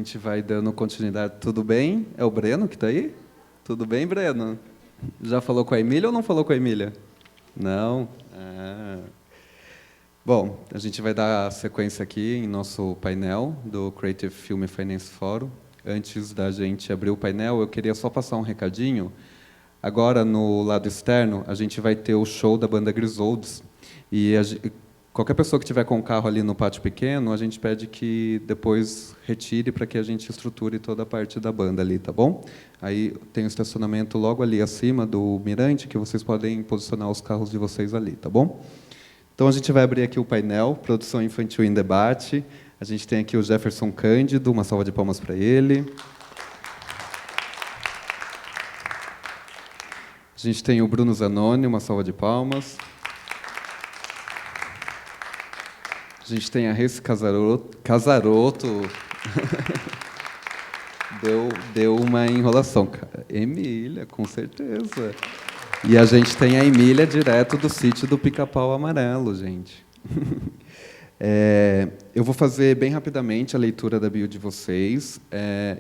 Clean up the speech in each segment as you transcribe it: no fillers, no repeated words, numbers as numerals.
gente vai dando continuidade. Tudo bem? É o Breno que está aí? Tudo bem, Breno? Já falou com a Emília ou não falou com a Emília? Não? Bom, a gente vai dar sequência aqui em nosso painel do Creative Film Finance Forum. Antes da gente abrir o painel, eu queria só passar um recadinho. Agora, no lado externo, a gente vai ter o show da banda Grisolds. E qualquer pessoa que tiver com o carro ali no pátio pequeno, a gente pede que depois retire para que a gente estruture toda a parte da banda ali, tá bom? Aí tem o estacionamento logo ali acima do mirante, que vocês podem posicionar os carros de vocês ali, tá bom? Então, a gente vai abrir aqui o painel, Produção Infantil em Debate. A gente tem aqui o Jefferson Cândido, uma salva de palmas para ele. A gente tem o Bruno Zanoni, uma salva de palmas. A gente tem a Reci Casaroto. deu uma enrolação. Emília, com certeza. E a gente tem a Emília direto do sítio do Pica-Pau Amarelo, gente. Eu vou fazer bem rapidamente a leitura da bio de vocês,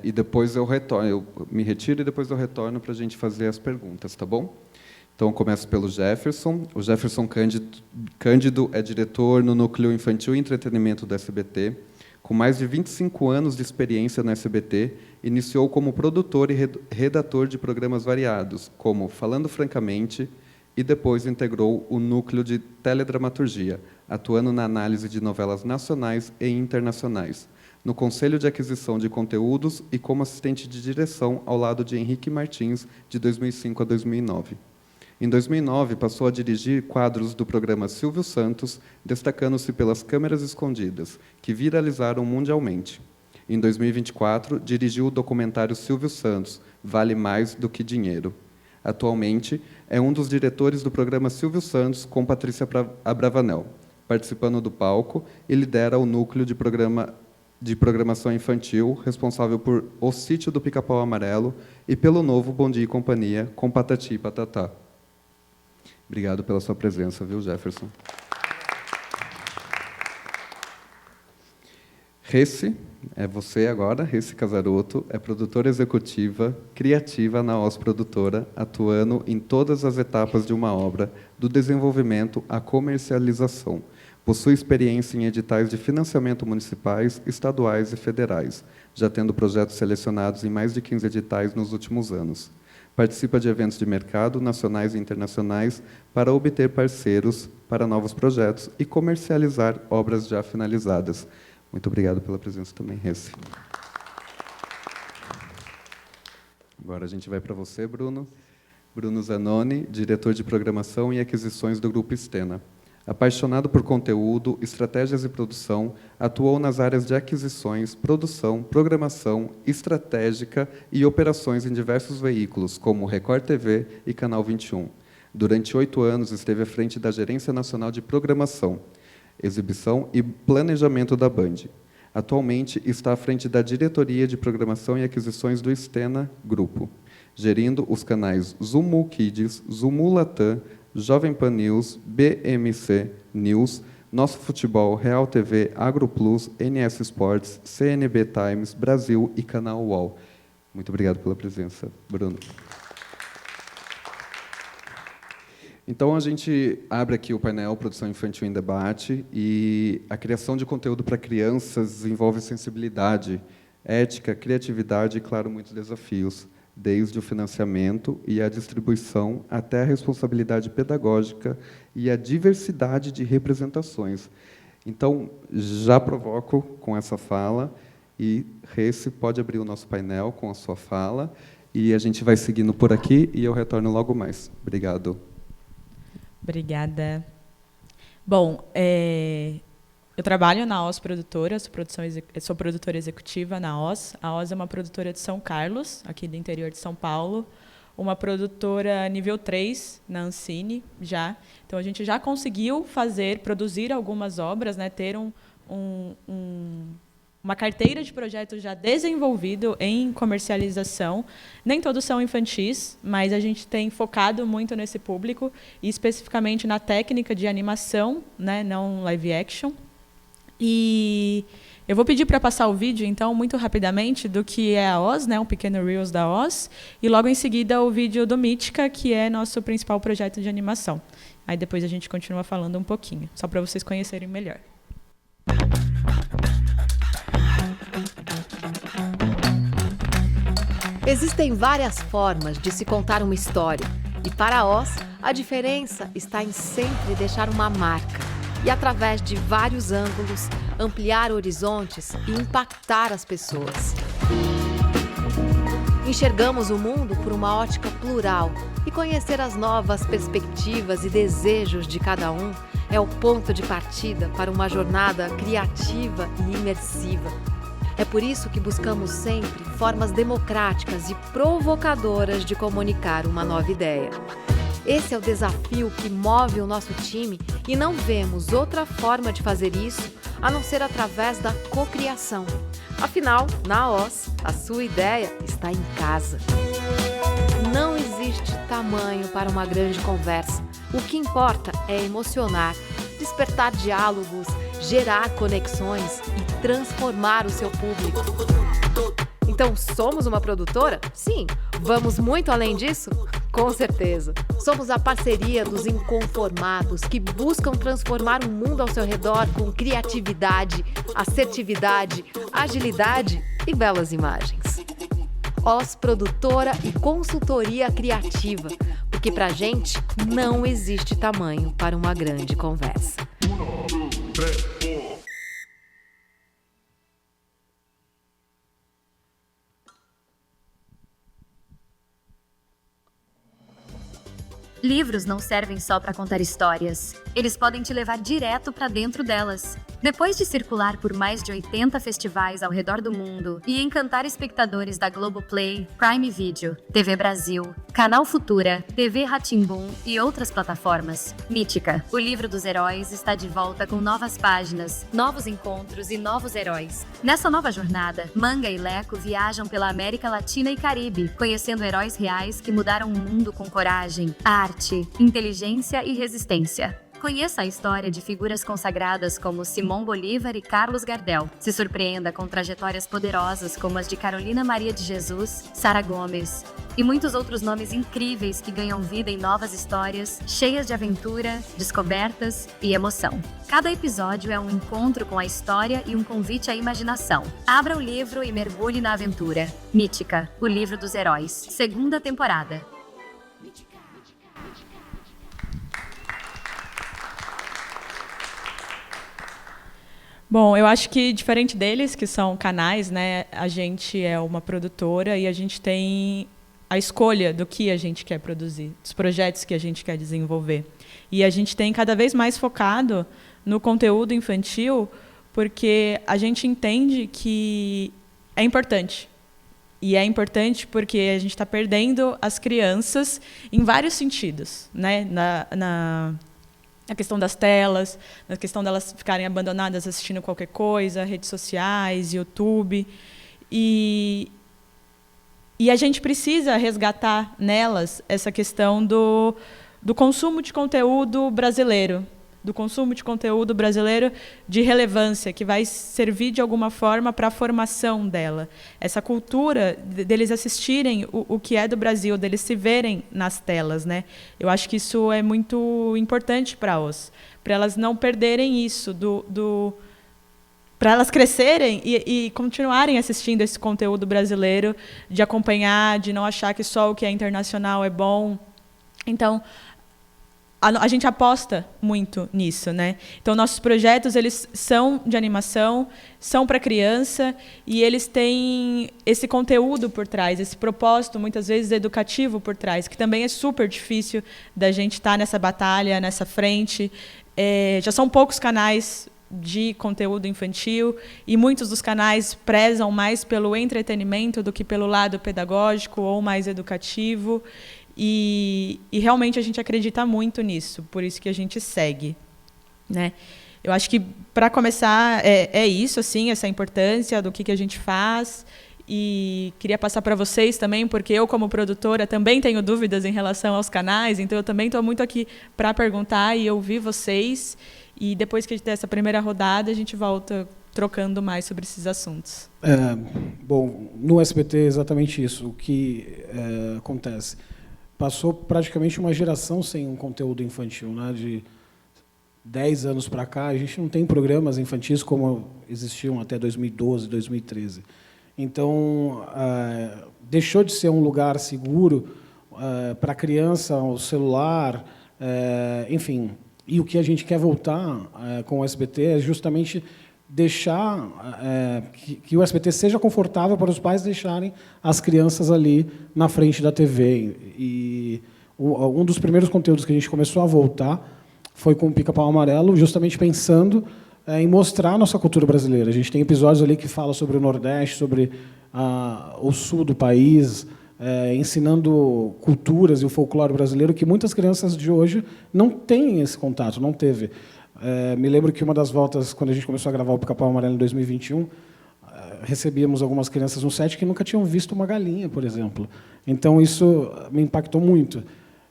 e depois eu retorno. Eu me retiro e depois eu retorno para a gente fazer as perguntas, tá bom? Então, eu começo pelo Jefferson. O Jefferson Cândido é diretor no Núcleo Infantil e Entretenimento do SBT. Com mais de 25 anos de experiência no SBT, iniciou como produtor e redator de programas variados, como Falando Francamente, e depois integrou o Núcleo de Teledramaturgia, atuando na análise de novelas nacionais e internacionais, no Conselho de Aquisição de Conteúdos e como assistente de direção ao lado de Henrique Martins, de 2005 a 2009. Em 2009, passou a dirigir quadros do programa Silvio Santos, destacando-se pelas Câmeras Escondidas, que viralizaram mundialmente. Em 2024, dirigiu o documentário Silvio Santos, Vale Mais do que Dinheiro. Atualmente, é um dos diretores do programa Silvio Santos, com Patrícia Abravanel, participando do palco, e lidera o núcleo de programação infantil, responsável por O Sítio do Pica-Pau Amarelo e pelo novo Bom Dia e Companhia, com Patati e Patatá. Obrigado pela sua presença, viu, Jefferson? Reci, é você agora, Reci Casaroto, é produtora executiva, criativa na OS Produtora, atuando em todas as etapas de uma obra, do desenvolvimento à comercialização. Possui experiência em editais de financiamento municipais, estaduais e federais, já tendo projetos selecionados em mais de 15 editais nos últimos anos. Participa de eventos de mercado, nacionais e internacionais, para obter parceiros para novos projetos e comercializar obras já finalizadas. Muito obrigado pela presença também, Reci. Agora a gente vai para você, Bruno. Bruno Zanoni, diretor de programação e aquisições do Grupo Stena. Apaixonado por conteúdo, estratégias e produção, atuou nas áreas de aquisições, produção, programação, estratégica e operações em diversos veículos, como Record TV e Canal 21. Durante 8 anos, esteve à frente da Gerência Nacional de Programação, Exibição e Planejamento da Band. Atualmente, está à frente da Diretoria de Programação e Aquisições do Stena Grupo, gerindo os canais Zumu Kids, Zumu Latam, Jovem Pan News, BMC News, Nosso Futebol, Real TV, Agro Plus, NS Sports, CNB Times, Brasil e Canal UOL. Muito obrigado pela presença, Bruno. Então, a gente abre aqui o painel Produção Infantil em Debate, e a criação de conteúdo para crianças envolve sensibilidade, ética, criatividade e, claro, muitos desafios, desde o financiamento e a distribuição até a responsabilidade pedagógica e a diversidade de representações. Então, já provoco com essa fala, e Reci pode abrir o nosso painel com a sua fala, e a gente vai seguindo por aqui, e eu retorno logo mais. Obrigado. Obrigada. Bom, eu trabalho na OS Produtora, sou produtora executiva na OS. A OS é uma produtora de São Carlos, aqui do interior de São Paulo, uma produtora nível 3 na Ancine, já. Então, a gente já conseguiu produzir algumas obras, né, ter uma carteira de projetos já desenvolvido em comercialização. Nem todos são infantis, mas a gente tem focado muito nesse público, e especificamente na técnica de animação, né, não live action. E Eu vou pedir para passar o vídeo, então, muito rapidamente, do que é a Oz, né, um pequeno Reels da Oz, e logo em seguida o vídeo do Mítica, que é nosso principal projeto de animação. Aí depois a gente continua falando um pouquinho, só para vocês conhecerem melhor. Existem várias formas de se contar uma história. E para a Oz, a diferença está em sempre deixar uma marca. E através de vários ângulos, ampliar horizontes e impactar as pessoas. Enxergamos o mundo por uma ótica plural e conhecer as novas perspectivas e desejos de cada um é o ponto de partida para uma jornada criativa e imersiva. É por isso que buscamos sempre formas democráticas e provocadoras de comunicar uma nova ideia. Esse é o desafio que move o nosso time e não vemos outra forma de fazer isso a não ser através da cocriação. Afinal, na Oz, a sua ideia está em casa. Não existe tamanho para uma grande conversa. O que importa é emocionar, despertar diálogos, gerar conexões e transformar o seu público. Então, somos uma produtora? Sim. Vamos muito além disso? Com certeza. Somos a parceria dos inconformados que buscam transformar o mundo ao seu redor com criatividade, assertividade, agilidade e belas imagens. Oz Produtora e Consultoria Criativa, porque pra gente não existe tamanho para uma grande conversa. Livros não servem só para contar histórias. Eles podem te levar direto para dentro delas. Depois de circular por mais de 80 festivais ao redor do mundo e encantar espectadores da Globoplay, Prime Video, TV Brasil, Canal Futura, TV Rá-Tim-Bum e outras plataformas, Mítica, o livro dos heróis, está de volta com novas páginas, novos encontros e novos heróis. Nessa nova jornada, Manga e Leco viajam pela América Latina e Caribe, conhecendo heróis reais que mudaram o mundo com coragem, arte, inteligência e resistência. Conheça a história de figuras consagradas como Simão Bolívar e Carlos Gardel. Se surpreenda com trajetórias poderosas como as de Carolina Maria de Jesus, Sara Gomes e muitos outros nomes incríveis que ganham vida em novas histórias, cheias de aventura, descobertas e emoção. Cada episódio é um encontro com a história e um convite à imaginação. Abra o livro e mergulhe na aventura. Mítica, o livro dos heróis. Segunda temporada. Bom, eu acho que diferente deles, que são canais, né, a gente é uma produtora e a gente tem a escolha do que a gente quer produzir, dos projetos que a gente quer desenvolver. E a gente tem cada vez mais focado no conteúdo infantil, porque a gente entende que é importante. E é importante porque a gente está perdendo as crianças em vários sentidos, né? Na questão das telas, na questão delas ficarem abandonadas assistindo qualquer coisa, redes sociais, YouTube. E a gente precisa resgatar nelas essa questão do consumo de conteúdo brasileiro, do consumo de conteúdo brasileiro de relevância, que vai servir de alguma forma para a formação dela. Essa cultura deles assistirem o que é do Brasil, deles se verem nas telas, né? Eu acho que isso é muito importante para elas não perderem isso, para elas crescerem e continuarem assistindo esse conteúdo brasileiro, de acompanhar, de não achar que só o que é internacional é bom. Então, a gente aposta muito nisso, né? Então, nossos projetos, eles são de animação, são para criança, e eles têm esse conteúdo por trás, esse propósito, muitas vezes, educativo por trás, que também é super difícil da gente estar nessa batalha, nessa frente. Já são poucos canais de conteúdo infantil, e muitos dos canais prezam mais pelo entretenimento do que pelo lado pedagógico ou mais educativo. E realmente a gente acredita muito nisso, por isso que a gente segue, né? Eu acho que, para começar, é isso, assim, essa importância do que a gente faz. E queria passar para vocês também, porque eu, como produtora, também tenho dúvidas em relação aos canais, então eu também estou muito aqui para perguntar e ouvir vocês. E depois que a gente der essa primeira rodada, a gente volta trocando mais sobre esses assuntos. Bom, no SBT é exatamente isso. O que acontece? Passou praticamente uma geração sem um conteúdo infantil, né? De 10 anos para cá, a gente não tem programas infantis como existiam até 2012, 2013. Então, deixou de ser um lugar seguro para a criança, o celular, enfim. E o que a gente quer voltar com o SBT é justamente deixar que o SBT seja confortável para os pais deixarem as crianças ali na frente da TV. E um dos primeiros conteúdos que a gente começou a voltar foi com o Pica-Pau Amarelo, justamente pensando em mostrar a nossa cultura brasileira. A gente tem episódios ali que falam sobre o Nordeste, sobre o sul do país, ensinando culturas e o folclore brasileiro que muitas crianças de hoje não têm esse contato, não teve. Me lembro que uma das voltas, quando a gente começou a gravar o Pica-Pau Amarelo em 2021, recebíamos algumas crianças no set que nunca tinham visto uma galinha, por exemplo. Então, isso me impactou muito.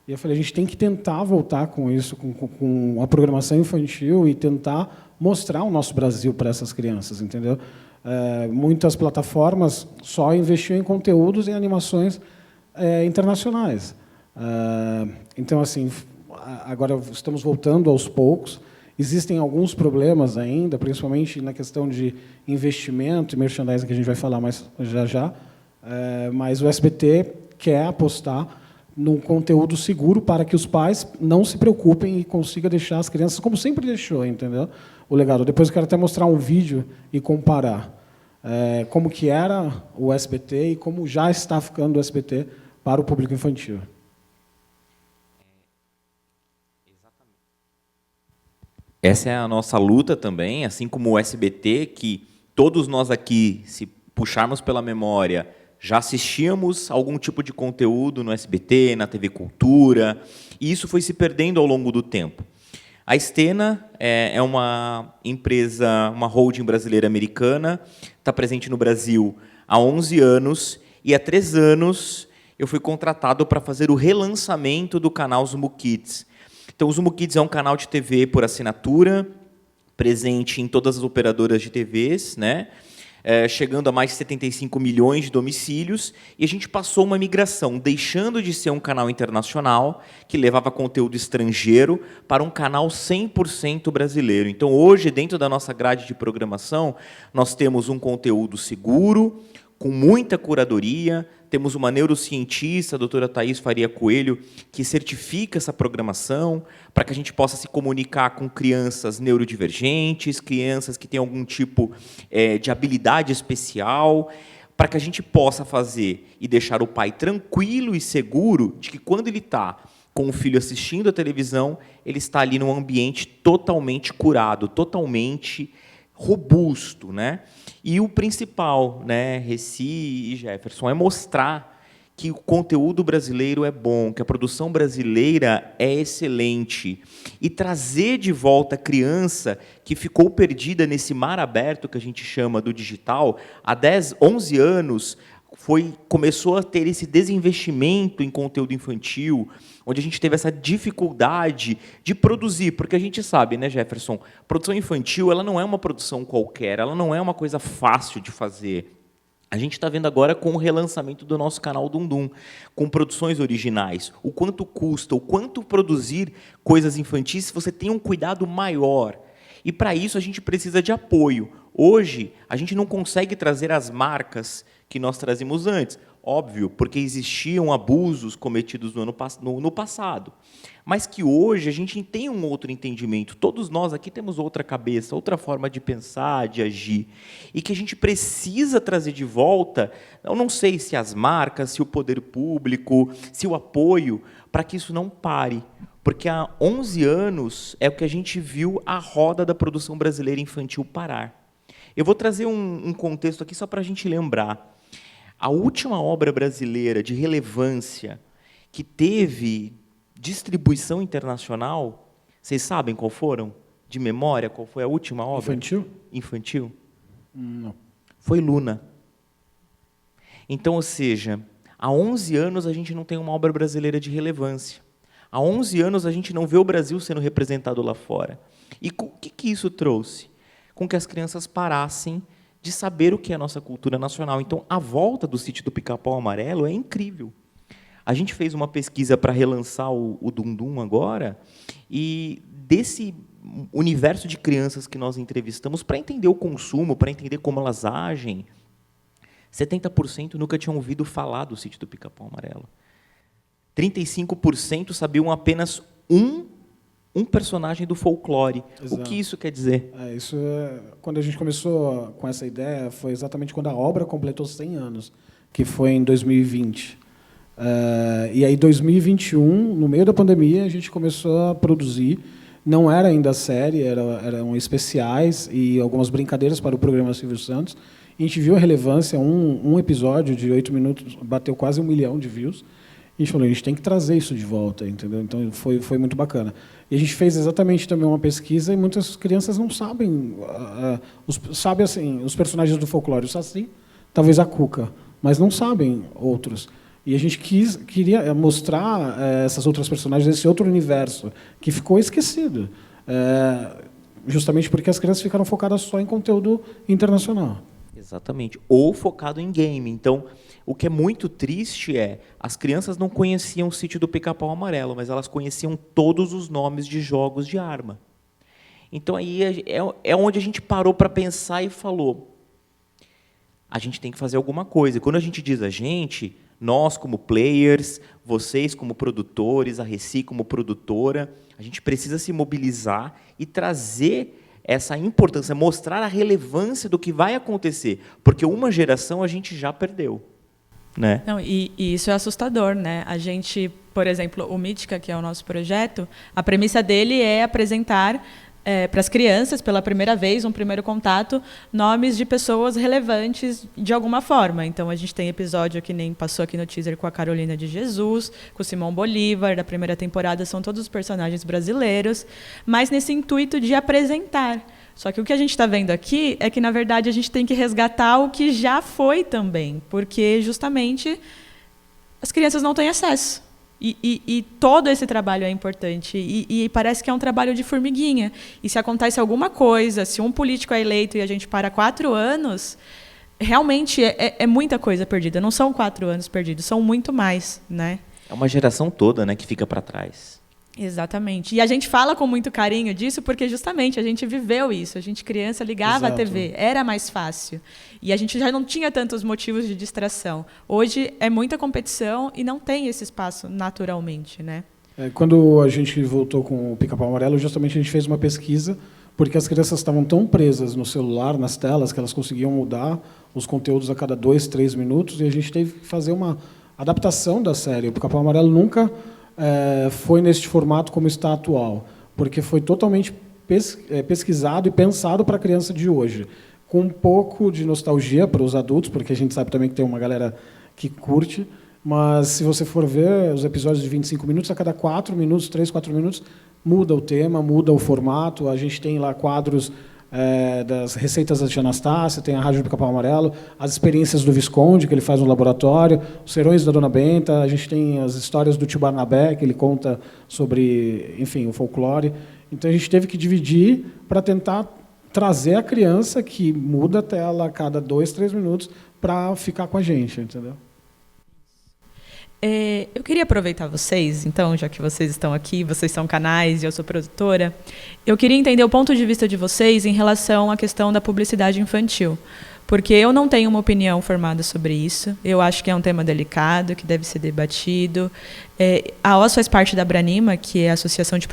E eu falei, a gente tem que tentar voltar com isso, com a programação infantil e tentar mostrar o nosso Brasil para essas crianças, entendeu? Muitas plataformas só investiam em conteúdos e animações internacionais. Então, assim, agora estamos voltando aos poucos. Existem alguns problemas ainda, principalmente na questão de investimento e merchandising, que a gente vai falar mais já, mas o SBT quer apostar num conteúdo seguro para que os pais não se preocupem e consigam deixar as crianças como sempre deixou, entendeu? O legado. Depois eu quero até mostrar um vídeo e comparar como que era o SBT e como já está ficando o SBT para o público infantil. Essa é a nossa luta também, assim como o SBT, que todos nós aqui, se puxarmos pela memória, já assistíamos algum tipo de conteúdo no SBT, na TV Cultura, e isso foi se perdendo ao longo do tempo. A Stena é uma empresa, uma holding brasileira americana, está presente no Brasil há 11 anos, e há 3 anos eu fui contratado para fazer o relançamento do canal Zumo Kids. Então, o Zumo Kids é um canal de TV por assinatura, presente em todas as operadoras de TVs, né? Chegando a mais de 75 milhões de domicílios, e a gente passou uma migração, deixando de ser um canal internacional, que levava conteúdo estrangeiro, para um canal 100% brasileiro. Então, hoje, dentro da nossa grade de programação, nós temos um conteúdo seguro, com muita curadoria, temos uma neurocientista, a doutora Thaís Faria Coelho, que certifica essa programação para que a gente possa se comunicar com crianças neurodivergentes, crianças que têm algum tipo de habilidade especial, para que a gente possa fazer e deixar o pai tranquilo e seguro de que, quando ele está com o filho assistindo a televisão, ele está ali num ambiente totalmente curado, totalmente robusto, né? E o principal, né, Reci e Jefferson, é mostrar que o conteúdo brasileiro é bom, que a produção brasileira é excelente, e trazer de volta a criança que ficou perdida nesse mar aberto que a gente chama do digital. Há 11 anos começou a ter esse desinvestimento em conteúdo infantil, onde a gente teve essa dificuldade de produzir, porque a gente sabe, né, Jefferson, produção infantil ela não é uma produção qualquer, ela não é uma coisa fácil de fazer. A gente está vendo agora com o relançamento do nosso canal Dundum, com produções originais, o quanto custa, o quanto produzir coisas infantis se você tem um cuidado maior. E, para isso, a gente precisa de apoio. Hoje, a gente não consegue trazer as marcas que nós trazíamos antes. Óbvio, porque existiam abusos cometidos no passado. Mas que hoje a gente tem um outro entendimento. Todos nós aqui temos outra cabeça, outra forma de pensar, de agir. E que a gente precisa trazer de volta, eu não sei se as marcas, se o poder público, se o apoio, para que isso não pare. Porque há 11 anos é o que a gente viu a roda da produção brasileira infantil parar. Eu vou trazer um contexto aqui só para a gente lembrar. A última obra brasileira de relevância que teve distribuição internacional, vocês sabem qual foram? De memória, qual foi a última obra? Infantil? Não. Foi Luna. Então, ou seja, há 11 anos a gente não tem uma obra brasileira de relevância. Há 11 anos a gente não vê o Brasil sendo representado lá fora. E o que isso trouxe? com que as crianças parassem de saber o que é a nossa cultura nacional. Então, a volta do Sítio do Pica-Pau Amarelo é incrível. A gente fez uma pesquisa para relançar o Dum Dum agora, e desse universo de crianças que nós entrevistamos, para entender o consumo, para entender como elas agem, 70% nunca tinham ouvido falar do Sítio do Pica-Pau Amarelo. 35% sabiam apenas um personagem do folclore. Exato. O que isso quer dizer? Quando a gente começou com essa ideia, foi exatamente quando a obra completou 100 anos, que foi em 2020. E aí, em 2021, no meio da pandemia, a gente começou a produzir. Não era ainda série, eram especiais e algumas brincadeiras para o programa Silvio Santos. A gente viu a relevância, um episódio de 8 minutos bateu quase 1 milhão de views. A gente falou, a gente tem que trazer isso de volta, entendeu? Então, foi muito bacana. E a gente fez exatamente também uma pesquisa e muitas crianças não sabem, sabem assim, os personagens do folclore, o Saci, talvez a Cuca, mas não sabem outros. E a gente queria mostrar essas outras personagens, esse outro universo, que ficou esquecido, justamente porque as crianças ficaram focadas só em conteúdo internacional. Exatamente. Ou focado em game. Então, o que é muito triste é, as crianças não conheciam o Sítio do Pica-Pau Amarelo, mas elas conheciam todos os nomes de jogos de arma. Então, aí é onde a gente parou para pensar e falou, a gente tem que fazer alguma coisa. E quando a gente diz a gente, nós como players, vocês como produtores, a Reci como produtora, a gente precisa se mobilizar e trazer essa importância, mostrar a relevância do que vai acontecer, porque uma geração a gente já perdeu, né? Não, e isso é assustador, né? A gente, por exemplo, o Mítica, que é o nosso projeto, a premissa dele é apresentar para as crianças, pela primeira vez, um primeiro contato, nomes de pessoas relevantes de alguma forma. Então, a gente tem episódio que nem passou aqui no teaser com a Carolina de Jesus, com o Simão Bolívar, da primeira temporada, são todos os personagens brasileiros, mas nesse intuito de apresentar. Só que o que a gente está vendo aqui é que, na verdade, a gente tem que resgatar o que já foi também, porque, justamente, as crianças não têm acesso. E todo esse trabalho é importante. E parece que é um trabalho de formiguinha. E se acontece alguma coisa, se um político é eleito e a gente para 4 anos, realmente é muita coisa perdida. Não são 4 anos perdidos, são muito mais, né? É uma geração toda, né, que fica para trás. Exatamente. E a gente fala com muito carinho disso porque, justamente, a gente viveu isso. A gente, criança, ligava a TV. Era mais fácil. E a gente já não tinha tantos motivos de distração. Hoje é muita competição e não tem esse espaço naturalmente, né? Quando a gente voltou com o Pica-Pau Amarelo, justamente a gente fez uma pesquisa porque as crianças estavam tão presas no celular, nas telas, que elas conseguiam mudar os conteúdos a cada 2, 3 minutos, e a gente teve que fazer uma adaptação da série. O Pica-Pau Amarelo nunca foi neste formato como está atual, porque foi totalmente pesquisado e pensado para a criança de hoje, com um pouco de nostalgia para os adultos, porque a gente sabe também que tem uma galera que curte, mas se você for ver os episódios de 25 minutos, a cada 4 minutos, 3, 4 minutos, muda o tema, muda o formato. A gente tem lá quadros das receitas da Tia Anastácia, tem a Rádio do Pica-Pau Amarelo, as experiências do Visconde, que ele faz no laboratório, os serões da Dona Benta, a gente tem as histórias do tio Barnabé, que ele conta sobre, enfim, o folclore. Então, a gente teve que dividir para tentar trazer a criança, que muda a tela a cada 2, 3 minutos, para ficar com a gente, entendeu? Eu queria aproveitar vocês, então, já que vocês estão aqui, vocês são canais e eu sou produtora, eu queria entender o ponto de vista de vocês em relação à questão da publicidade infantil. Porque eu não tenho uma opinião formada sobre isso. Eu acho que é um tema delicado, que deve ser debatido. A OS faz parte da Abranima, que é a Associação de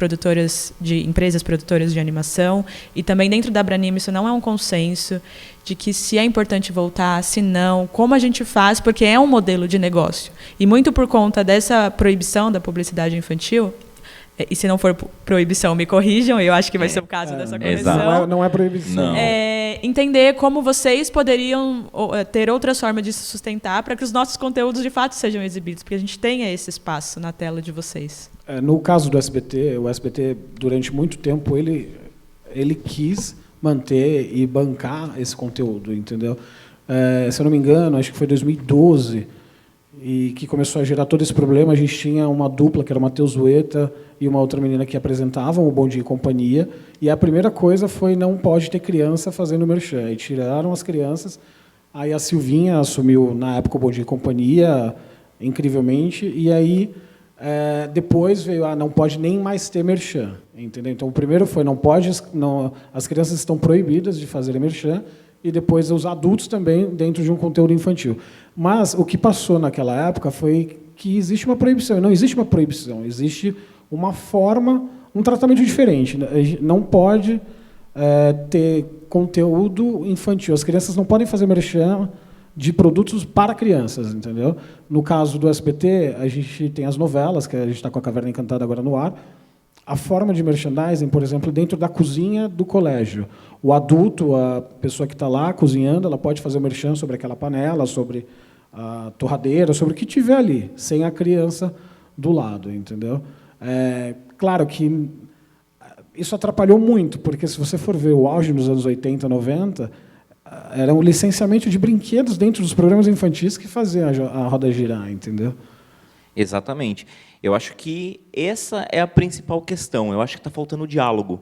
Empresas Produtoras de Animação, e também dentro da Abranima isso não é um consenso de que se é importante voltar, se não, como a gente faz, porque é um modelo de negócio. E muito por conta dessa proibição da publicidade infantil, e se não for proibição, me corrijam, eu acho que vai ser o caso dessa correção. Não é proibição. Não. Entender como vocês poderiam ter outras formas de se sustentar para que os nossos conteúdos, de fato, sejam exibidos, porque a gente tenha esse espaço na tela de vocês. No caso do SBT, o SBT, durante muito tempo, ele quis manter e bancar esse conteúdo, entendeu? Se eu não me engano, acho que foi 2012, e que começou a gerar todo esse problema. A gente tinha uma dupla, que era o Matheus Zueta e uma outra menina que apresentavam o Bom Dia e Companhia, e a primeira coisa foi: não pode ter criança fazendo merchan. E tiraram as crianças. Aí a Silvinha assumiu, na época, o Bom Dia e Companhia, incrivelmente, e aí depois veio: não pode nem mais ter merchan. Entendeu? Então, o primeiro foi: não pode, não, as crianças estão proibidas de fazer merchan, e depois os adultos também, dentro de um conteúdo infantil. Mas o que passou naquela época foi que existe uma proibição. Não existe uma proibição, existe uma forma, um tratamento diferente. Não pode ter conteúdo infantil. As crianças não podem fazer merchan de produtos para crianças, entendeu? No caso do SBT, a gente tem as novelas, que a gente está com a Caverna Encantada agora no ar. A forma de merchandising, por exemplo, dentro da cozinha do colégio. O adulto, a pessoa que está lá cozinhando, ela pode fazer o merchan sobre aquela panela, sobre a torradeira, sobre o que tiver ali, sem a criança do lado, entendeu? Claro que isso atrapalhou muito, porque se você for ver o auge nos anos 80, 90, era um licenciamento de brinquedos dentro dos programas infantis que faziam a roda girar, entendeu? Exatamente. Eu acho que essa é a principal questão. Eu acho que está faltando o diálogo,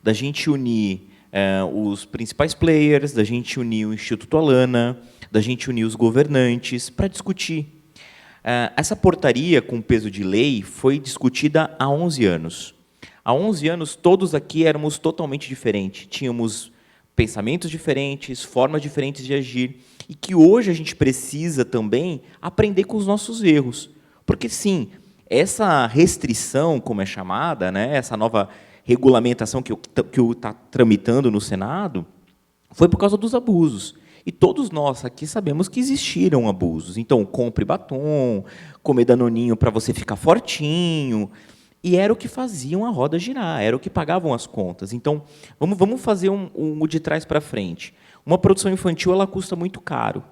da gente unir os principais players, da gente unir o Instituto Alana, da gente unir os governantes para discutir. Essa portaria com peso de lei foi discutida há 11 anos. Há 11 anos, todos aqui éramos totalmente diferentes. Tínhamos pensamentos diferentes, formas diferentes de agir, e que hoje a gente precisa também aprender com os nossos erros. Porque, sim, essa restrição, como é chamada, né, essa nova regulamentação que está tramitando no Senado, foi por causa dos abusos. E todos nós aqui sabemos que existiram abusos. Então, compre batom, comer danoninho para você ficar fortinho. E era o que faziam a roda girar, era o que pagavam as contas. Então, vamos fazer um de trás para frente. Uma produção infantil ela custa muito caro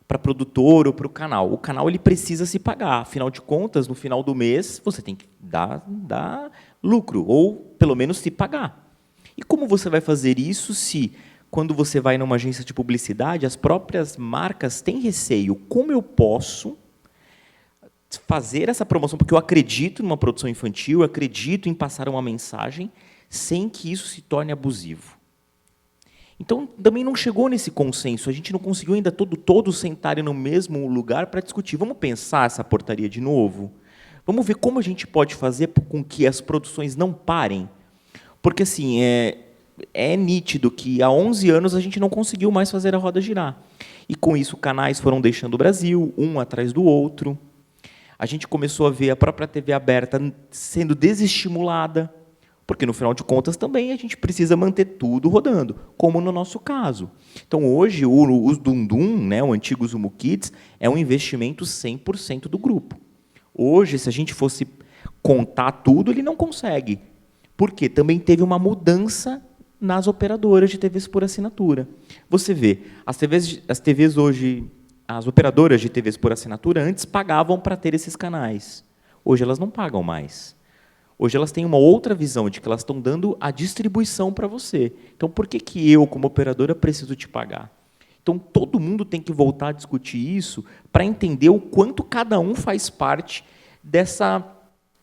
para produtor ou para o canal. O canal ele precisa se pagar. Afinal de contas, no final do mês, você tem que dar lucro, ou pelo menos se pagar. E como você vai fazer isso se, quando você vai numa agência de publicidade, as próprias marcas têm receio? Como eu posso fazer essa promoção? Porque eu acredito numa produção infantil, eu acredito em passar uma mensagem sem que isso se torne abusivo. Então, também não chegou nesse consenso, a gente não conseguiu ainda todos sentarem no mesmo lugar para discutir. Vamos pensar essa portaria de novo? Vamos ver como a gente pode fazer com que as produções não parem? Porque, assim, é nítido que há 11 anos a gente não conseguiu mais fazer a roda girar. E, com isso, canais foram deixando o Brasil, um atrás do outro. A gente começou a ver a própria TV aberta sendo desestimulada, porque, no final de contas, também a gente precisa manter tudo rodando, como no nosso caso. Então, hoje, o Dundum, né, o antigo Zumo Kids, é um investimento 100% do grupo. Hoje, se a gente fosse contar tudo, ele não consegue. Por quê? Também teve uma mudança nas operadoras de TVs por assinatura. Você vê, as TVs hoje, as operadoras de TVs por assinatura, antes pagavam para ter esses canais. Hoje elas não pagam mais. Hoje elas têm uma outra visão de que elas estão dando a distribuição para você. Então, por que eu, como operadora, preciso te pagar? Então, todo mundo tem que voltar a discutir isso para entender o quanto cada um faz parte dessa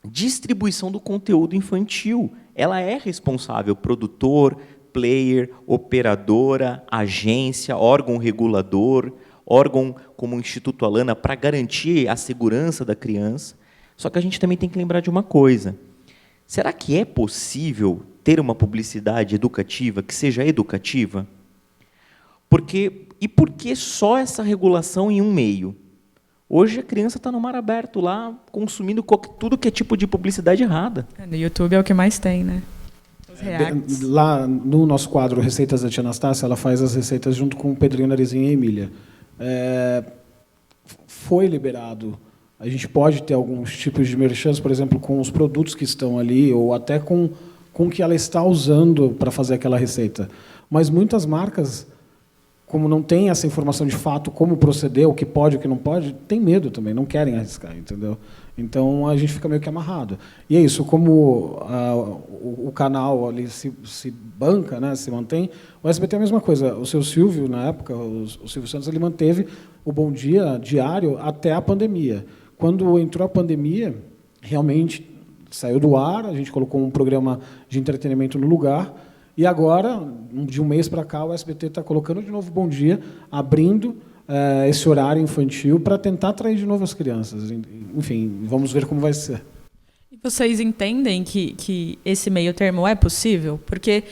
distribuição do conteúdo infantil. Ela é responsável, produtor, player, operadora, agência, órgão regulador, órgão como o Instituto Alana, para garantir a segurança da criança. Só que a gente também tem que lembrar de uma coisa. Será que é possível ter uma publicidade educativa que seja educativa? Por que só essa regulação em um meio? Hoje a criança está no mar aberto lá, consumindo tudo que é tipo de publicidade errada. No YouTube é o que mais tem, né? Os reacts. Lá no nosso quadro Receitas da Tia Anastácia, ela faz as receitas junto com o Pedrinho, Narizinho e a Emília. Foi liberado. A gente pode ter alguns tipos de merchans, por exemplo, com os produtos que estão ali, ou até com o que ela está usando para fazer aquela receita. Mas muitas marcas como não tem essa informação de fato, como proceder, o que pode, o que não pode, tem medo também, não querem arriscar, entendeu? Então, a gente fica meio que amarrado. E é isso, como o canal ali se banca, né, se mantém, o SBT é a mesma coisa. O seu Silvio, na época, o Silvio Santos, ele manteve o Bom Dia diário até a pandemia. Quando entrou a pandemia, realmente saiu do ar, a gente colocou um programa de entretenimento no lugar, e agora, de um mês para cá, o SBT está colocando de novo Bom Dia, abrindo esse horário infantil para tentar atrair de novo as crianças. Enfim, vamos ver como vai ser. E vocês entendem que esse meio termo é possível? Porque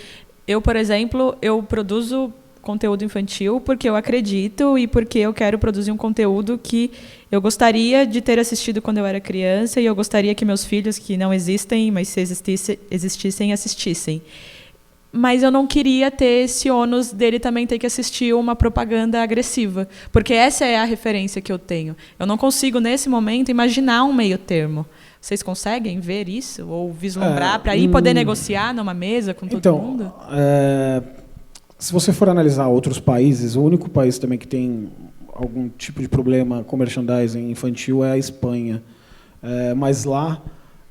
eu, por exemplo, eu produzo conteúdo infantil porque eu acredito e porque eu quero produzir um conteúdo que eu gostaria de ter assistido quando eu era criança e eu gostaria que meus filhos, que não existem, mas se existissem, assistissem. Mas eu não queria ter esse ônus dele também ter que assistir uma propaganda agressiva, porque essa é a referência que eu tenho. Eu não consigo, nesse momento, imaginar um meio termo. Vocês conseguem ver isso? Ou vislumbrar para ir poder negociar numa mesa com todo mundo? Se você for analisar outros países, o único país também que tem algum tipo de problema com merchandising infantil é a Espanha. Mas lá,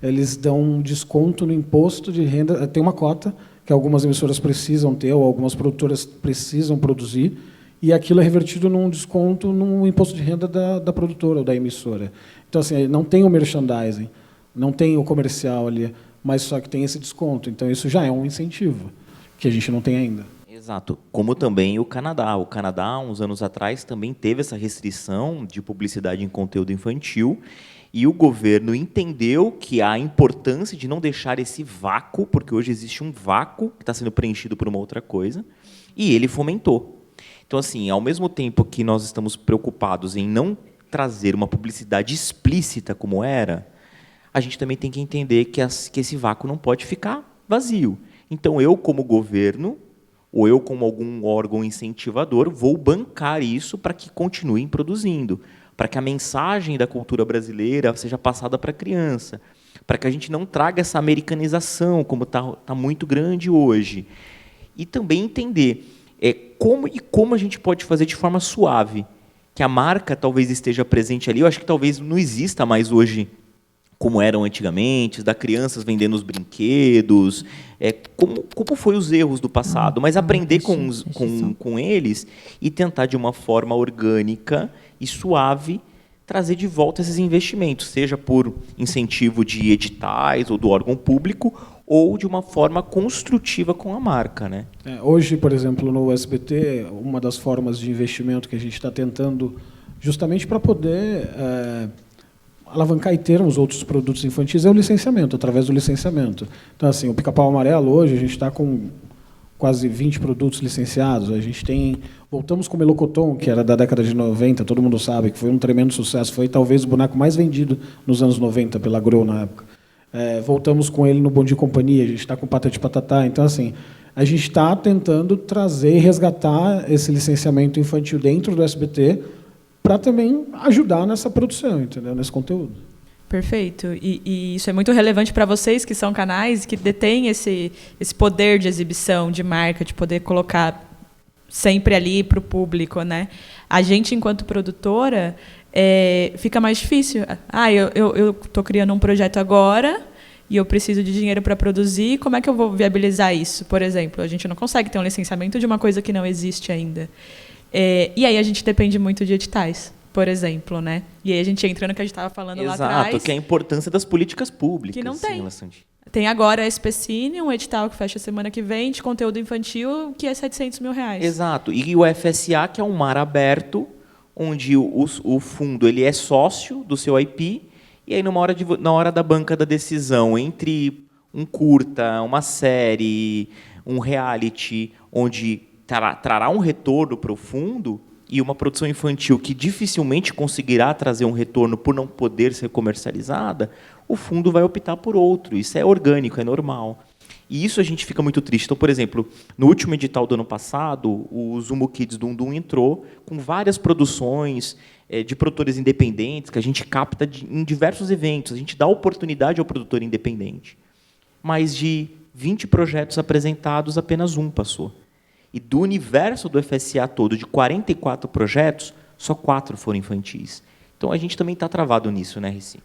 eles dão um desconto no imposto de renda, tem uma cota que algumas emissoras precisam ter, ou algumas produtoras precisam produzir, e aquilo é revertido num desconto no imposto de renda da produtora ou da emissora. Então, assim, não tem o merchandising, não tem o comercial ali, mas só que tem esse desconto. Então, isso já é um incentivo, que a gente não tem ainda. Exato. Como também o Canadá. O Canadá, uns anos atrás, também teve essa restrição de publicidade em conteúdo infantil, e o governo entendeu que há a importância de não deixar esse vácuo, porque hoje existe um vácuo que está sendo preenchido por uma outra coisa, e ele fomentou. Então, assim, ao mesmo tempo que nós estamos preocupados em não trazer uma publicidade explícita como era, a gente também tem que entender que esse vácuo não pode ficar vazio. Então, eu, como governo, ou eu, como algum órgão incentivador, vou bancar isso para que continuem produzindo, para que a mensagem da cultura brasileira seja passada para a criança, para que a gente não traga essa americanização, como tá muito grande hoje. E também entender como a gente pode fazer de forma suave, que a marca talvez esteja presente ali. Eu acho que talvez não exista mais hoje como eram antigamente, da crianças vendendo os brinquedos, como foi os erros do passado, mas aprender com eles e tentar, de uma forma orgânica e suave, trazer de volta esses investimentos, seja por incentivo de editais ou do órgão público, ou de uma forma construtiva com a marca, né? Hoje, por exemplo, no SBT, uma das formas de investimento que a gente está tentando, justamente para poder alavancar e ter os outros produtos infantis, é o licenciamento, através do licenciamento. Então, assim, o Pica-Pau Amarelo, hoje, a gente está com quase 20 produtos licenciados. A gente voltamos com o Melocoton, que era da década de 90, todo mundo sabe, que foi um tremendo sucesso. Foi talvez o boneco mais vendido nos anos 90 pela Grow na época. Voltamos com ele no Bom Dia e Companhia, a gente está com Patati Patatá. Então, assim, a gente está tentando trazer e resgatar esse licenciamento infantil dentro do SBT para também ajudar nessa produção, entendeu? Nesse conteúdo. Perfeito. E isso é muito relevante para vocês, que são canais que detêm esse poder de exibição, de marca, de poder colocar sempre ali para o público, né? A gente, enquanto produtora, fica mais difícil. Eu estou criando um projeto agora e eu preciso de dinheiro para produzir. Como é que eu vou viabilizar isso? Por exemplo, a gente não consegue ter um licenciamento de uma coisa que não existe ainda. E aí a gente depende muito de editais, por exemplo, né? E aí a gente entra no que a gente estava falando lá atrás. Exato, que é a importância das políticas públicas. Que não tem. Relação de... Tem agora a SPCine, um edital que fecha semana que vem, de conteúdo infantil, que é R$700 mil. Exato. E o FSA, que é um mar aberto, onde o fundo ele é sócio do seu IP, e aí na hora da banca da decisão entre um curta, uma série, um reality, onde trará um retorno para o fundo, e uma produção infantil que dificilmente conseguirá trazer um retorno por não poder ser comercializada, o fundo vai optar por outro. Isso é orgânico, é normal. E isso a gente fica muito triste. Então, por exemplo, no último edital do ano passado, o Zumo Kids Dundum entrou com várias produções de produtores independentes que a gente capta em diversos eventos. A gente dá oportunidade ao produtor independente. Mas de 20 projetos apresentados, apenas um passou. E do universo do FSA todo, de 44 projetos, só 4 foram infantis. Então a gente também está travado nisso, né, Rici?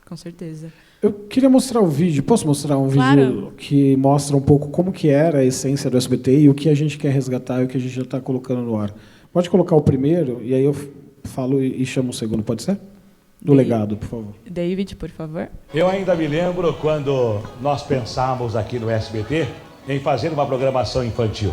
Com certeza. Eu queria mostrar o vídeo. Posso mostrar um Claro. vídeo que mostra um pouco como que era a essência do SBT e o que a gente quer resgatar e o que a gente já está colocando no ar. Pode colocar o primeiro e aí eu falo e chamo o segundo, pode ser? Do legado, por favor. David, por favor. Eu ainda me lembro quando nós pensávamos aqui no SBT em fazer uma programação infantil.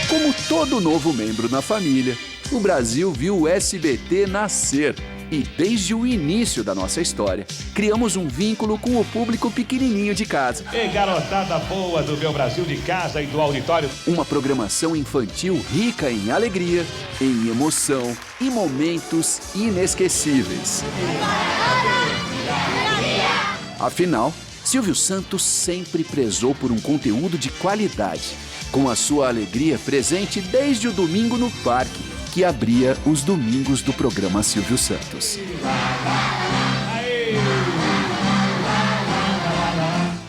Como todo novo membro na família, o Brasil viu o SBT nascer. E desde o início da nossa história, criamos um vínculo com o público pequenininho de casa. Ei, garotada boa do meu Brasil de casa e do auditório. Uma programação infantil rica em alegria, em emoção e momentos inesquecíveis. Afinal, Silvio Santos sempre prezou por um conteúdo de qualidade, com a sua alegria presente desde o domingo no parque, que abria os domingos do programa Silvio Santos.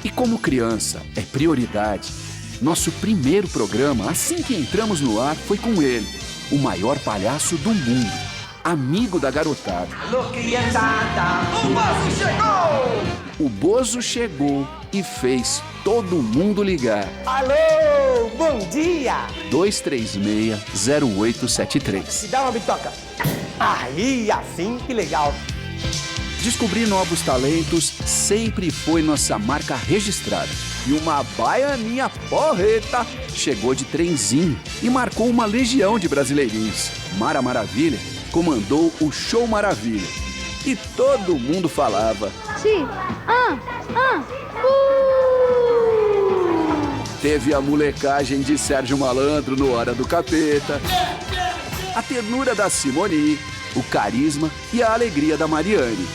E como criança é prioridade, nosso primeiro programa, assim que entramos no ar, foi com ele, o maior palhaço do mundo, amigo da garotada. Alô, criançada, o Bozo chegou! O Bozo chegou e fez todo mundo ligar. Alô, bom dia! 236-0873. Me dá uma bitoca. Aí, assim, que legal. Descobrir novos talentos sempre foi nossa marca registrada. E uma baianinha porreta chegou de trenzinho e marcou uma legião de brasileirinhos. Mara Maravilha comandou o Show Maravilha. E todo mundo falava... Teve a molecagem de Sérgio Malandro no Hora do Capeta, a ternura da Simone, o carisma e a alegria da Mariane.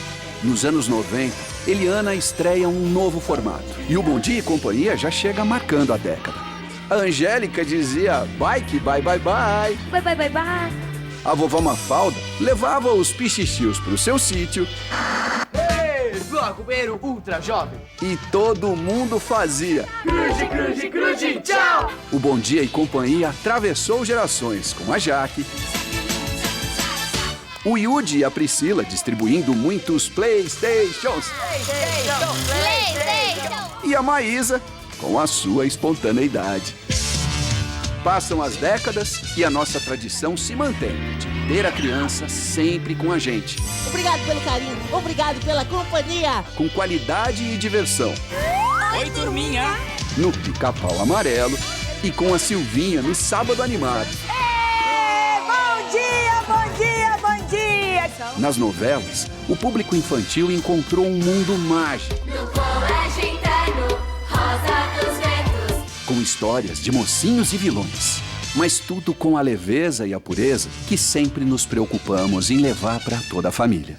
Nos anos 90, Eliana estreia um novo formato. E o Bom Dia e Companhia já chega marcando a década. A Angélica dizia bye, bye, bye, bye. Bye, bye, bye, bye. A vovó Mafalda levava os pichichis para o seu sítio. Ei, blogueiro ultra jovem. E todo mundo fazia. Cruze, cruze, cruze, tchau! O Bom Dia e Companhia atravessou gerações, com a Jaque, o Yudi e a Priscila distribuindo muitos Playstations, e a Maísa com a sua espontaneidade. Passam as décadas e a nossa tradição se mantém, de ter a criança sempre com a gente. Obrigado pelo carinho, obrigado pela companhia. Com qualidade e diversão. Oi, turminha. No Pica-Pau Amarelo e com a Silvinha no Sábado Animado. Bom dia, bom dia, bom dia. Nas novelas, o público infantil encontrou um mundo mágico. No colégio interno, Rosa dos Ventos. Com histórias de mocinhos e vilões. Mas tudo com a leveza e a pureza que sempre nos preocupamos em levar para toda a família.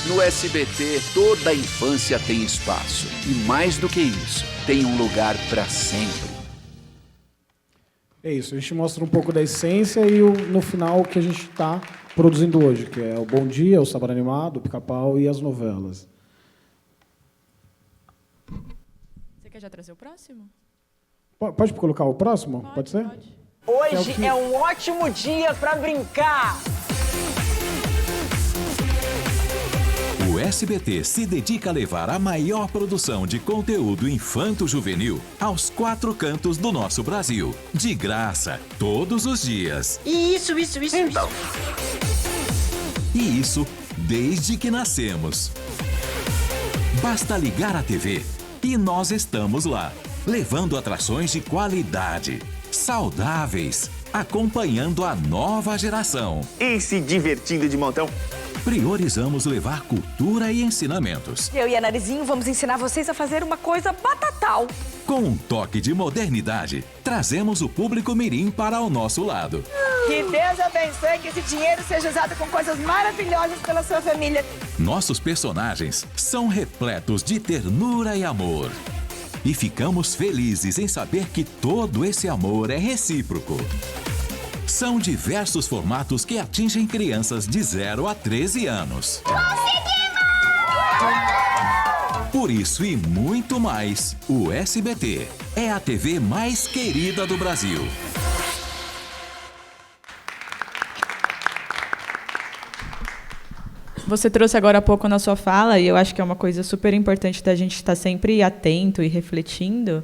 No SBT, toda a infância tem espaço. E mais do que isso, tem um lugar para sempre. É isso, a gente mostra um pouco da essência e no final o que a gente está produzindo hoje, que é o Bom Dia, o Sábado Animado, o Pica-Pau e as novelas. Você quer já trazer o próximo? Pode colocar o próximo? Pode ser? Hoje é um ótimo dia para brincar. O SBT se dedica a levar a maior produção de conteúdo infanto-juvenil aos 4 cantos do nosso Brasil. De graça, todos os dias. Isso. Então. E isso desde que nascemos. Basta ligar a TV e nós estamos lá, levando atrações de qualidade, saudáveis, acompanhando a nova geração. E se divertindo de montão. Priorizamos levar cultura e ensinamentos. Eu e a Narizinho vamos ensinar vocês a fazer uma coisa batatal. Com um toque de modernidade, trazemos o público mirim para o nosso lado. Que Deus abençoe, que esse dinheiro seja usado com coisas maravilhosas pela sua família. Nossos personagens são repletos de ternura e amor. E ficamos felizes em saber que todo esse amor é recíproco. São diversos formatos que atingem crianças de 0 a 13 anos. Conseguimos! Por isso e muito mais, o SBT é a TV mais querida do Brasil. Você trouxe agora há pouco na sua fala, e eu acho que é uma coisa super importante da gente estar sempre atento e refletindo,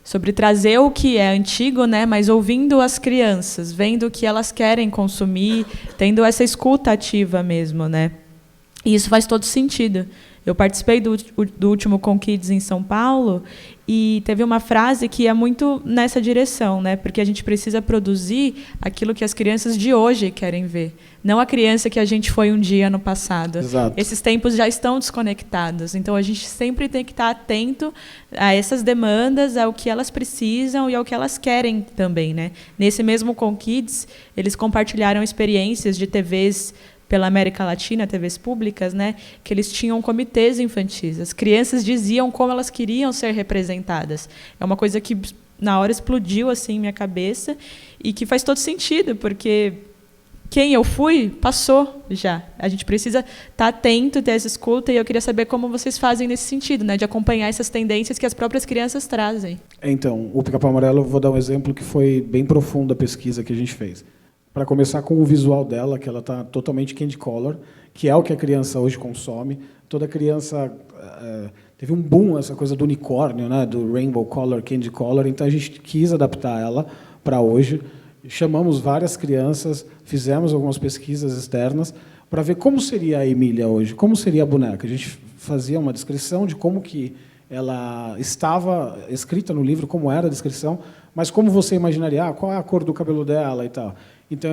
sobre trazer o que é antigo, né, mas ouvindo as crianças, vendo o que elas querem consumir, tendo essa escuta ativa mesmo, né? E isso faz todo sentido. Eu participei do último Com Kids em São Paulo e teve uma frase que é muito nessa direção, né? Porque a gente precisa produzir aquilo que as crianças de hoje querem ver, não a criança que a gente foi um dia no passado. Exato. Esses tempos já estão desconectados, então a gente sempre tem que estar atento a essas demandas, ao que elas precisam e ao que elas querem também, né? Nesse mesmo Com Kids, eles compartilharam experiências de TVs pela América Latina, TVs públicas, né, que eles tinham comitês infantis. As crianças diziam como elas queriam ser representadas. É uma coisa que, na hora, explodiu assim em minha cabeça e que faz todo sentido, porque quem eu fui, passou já. A gente precisa estar atento, ter essa escuta, e eu queria saber como vocês fazem nesse sentido, né, de acompanhar essas tendências que as próprias crianças trazem. Então, o Pica-Pau Amarelo, eu vou dar um exemplo que foi bem profundo a pesquisa que a gente fez. Para começar com o visual dela, que ela está totalmente candy color, que é o que a criança hoje consome. Toda criança teve um boom, essa coisa do unicórnio, né, do rainbow color, candy color. Então a gente quis adaptar ela para hoje. Chamamos várias crianças, fizemos algumas pesquisas externas para ver como seria a Emília hoje, como seria a boneca. A gente fazia uma descrição de como que ela estava escrita no livro, como era a descrição, mas como você imaginaria, qual é a cor do cabelo dela e tal. Então,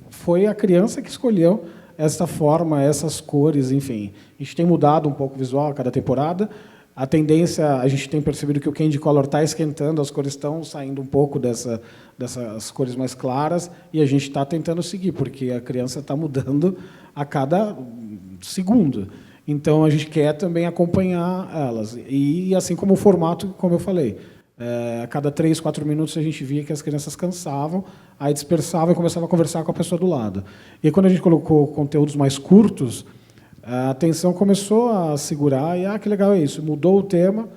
foi a criança que escolheu essa forma, essas cores, enfim. A gente tem mudado um pouco o visual a cada temporada. A tendência, a gente tem percebido que o candy color está esquentando, as cores estão saindo um pouco dessas cores mais claras, e a gente está tentando seguir, porque a criança está mudando a cada segundo. Então, a gente quer também acompanhar elas. E assim como o formato, como eu falei, a cada 3, 4 minutos a gente via que as crianças cansavam, aí dispersavam e começavam a conversar com a pessoa do lado. E aí, quando a gente colocou conteúdos mais curtos, a atenção começou a segurar, e que legal é isso, mudou o tema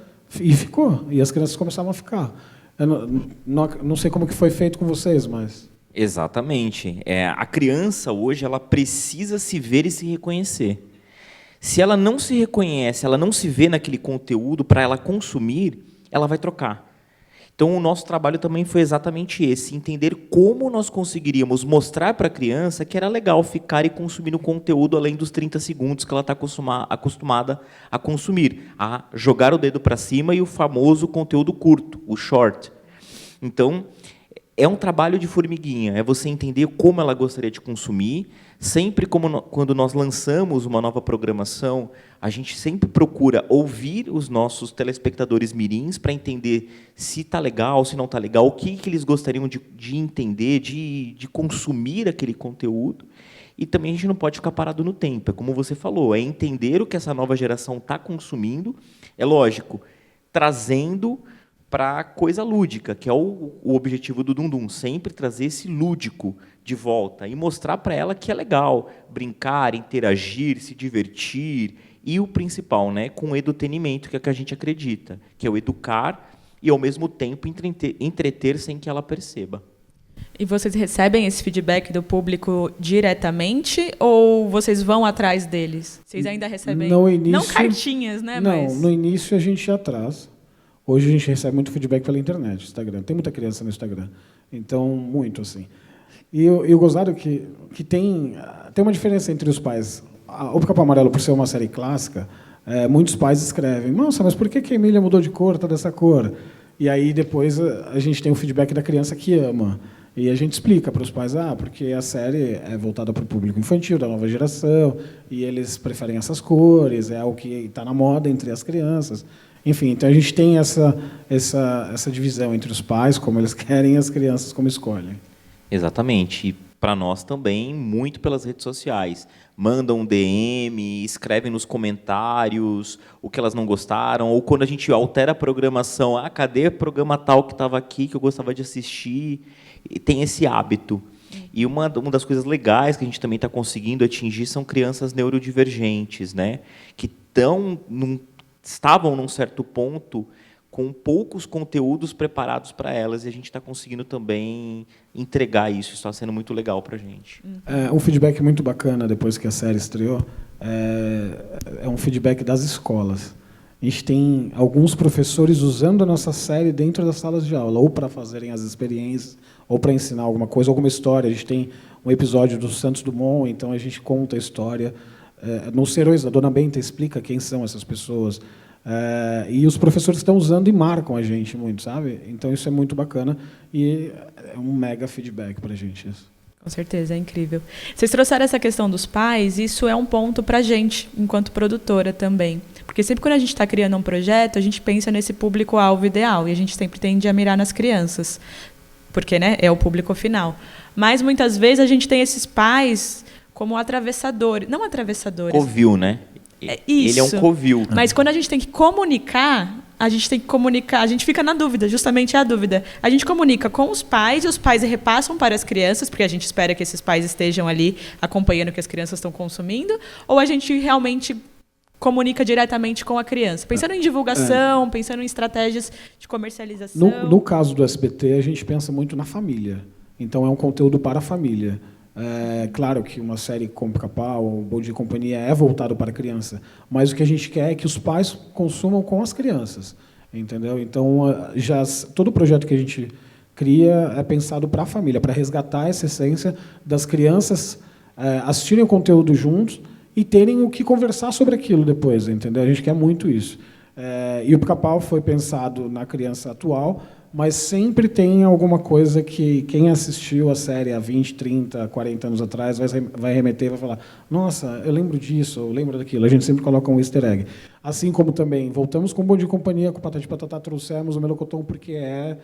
e ficou, e as crianças começavam a ficar. Eu não sei como que foi feito com vocês, mas... Exatamente. A criança hoje ela precisa se ver e se reconhecer. Se ela não se reconhece, ela não se vê naquele conteúdo para ela consumir, ela vai trocar. Então, o nosso trabalho também foi exatamente esse, entender como nós conseguiríamos mostrar para a criança que era legal ficar e consumir o conteúdo além dos 30 segundos que ela está acostumada a consumir, a jogar o dedo para cima e o famoso conteúdo curto, o short. Então, é um trabalho de formiguinha, é você entender como ela gostaria de consumir. Sempre quando nós lançamos uma nova programação, a gente sempre procura ouvir os nossos telespectadores mirins para entender se está legal, se não está legal, o que eles gostariam de entender, de consumir aquele conteúdo. E também a gente não pode ficar parado no tempo, é como você falou, é entender o que essa nova geração está consumindo, é lógico, trazendo para a coisa lúdica, que é o objetivo do Dundum, sempre trazer esse lúdico de volta e mostrar para ela que é legal brincar, interagir, se divertir e o principal, né, com o edutainment, que é o que a gente acredita, que é o educar e, ao mesmo tempo, entreter sem que ela perceba. E vocês recebem esse feedback do público diretamente ou vocês vão atrás deles? Vocês ainda recebem? No início, não cartinhas, né? Não, no início a gente ia atrás. Hoje a gente recebe muito feedback pela internet, Instagram. Tem muita criança no Instagram, então muito assim. E eu gostado que tem uma diferença entre os pais. O Pica-Pau Amarelo, por ser uma série clássica, muitos pais escrevem: nossa, mas por que a Emília mudou de cor, está dessa cor? E aí depois a gente tem o feedback da criança que ama. E a gente explica para os pais: porque a série é voltada para o público infantil, da nova geração, e eles preferem essas cores, é o que está na moda entre as crianças. Enfim, então a gente tem essa divisão entre os pais, como eles querem, e as crianças, como escolhem. Exatamente. E para nós também, muito pelas redes sociais. Mandam um DM, escrevem nos comentários o que elas não gostaram, ou quando a gente altera a programação, cadê o programa tal que estava aqui, que eu gostava de assistir? E tem esse hábito. E uma das coisas legais que a gente também está conseguindo atingir são crianças neurodivergentes, né? Que estavam num certo ponto com poucos conteúdos preparados para elas, e a gente está conseguindo também entregar isso. Isso está sendo muito legal para a gente. Um feedback muito bacana depois que a série estreou é um feedback das escolas. A gente tem alguns professores usando a nossa série dentro das salas de aula, ou para fazerem as experiências, ou para ensinar alguma coisa, alguma história. A gente tem um episódio do Santos Dumont, então a gente conta a história. Nos Heróis, a Dona Benta explica quem são essas pessoas. E os professores estão usando e marcam a gente muito, sabe? Então isso é muito bacana e é um mega feedback para a gente. Isso. Com certeza, é incrível. Vocês trouxeram essa questão dos pais, isso é um ponto para a gente, enquanto produtora também. Porque sempre quando a gente está criando um projeto, a gente pensa nesse público-alvo ideal, e a gente sempre tende a mirar nas crianças, porque, né, é o público final. Mas, muitas vezes, a gente tem esses pais como atravessadores. Não atravessadores. Covil, né? Isso. Ele é um covil. Mas quando a gente tem que comunicar, a gente fica na dúvida, justamente é a dúvida. A gente comunica com os pais e os pais repassam para as crianças, porque a gente espera que esses pais estejam ali acompanhando o que as crianças estão consumindo, ou a gente realmente comunica diretamente com a criança? Pensando em divulgação, pensando em estratégias de comercialização. No caso do SBT, a gente pensa muito na família. Então, é um conteúdo para a família. Claro que uma série como Pica-Pau ou Bom Dia e Companhia é voltado para a criança, mas o que a gente quer é que os pais consumam com as crianças, entendeu? Então, todo projeto que a gente cria é pensado para a família, para resgatar essa essência das crianças assistirem o conteúdo juntos e terem o que conversar sobre aquilo depois, entendeu? A gente quer muito isso. E o Pica-Pau foi pensado na criança atual, mas sempre tem alguma coisa que quem assistiu a série há 20, 30, 40 anos atrás vai remeter e vai falar: nossa, eu lembro disso, eu lembro daquilo. A gente sempre coloca um easter egg. Assim como também voltamos com o Bom Dia e Companhia, com o Patati e Patatá, trouxemos o Melocotão porque é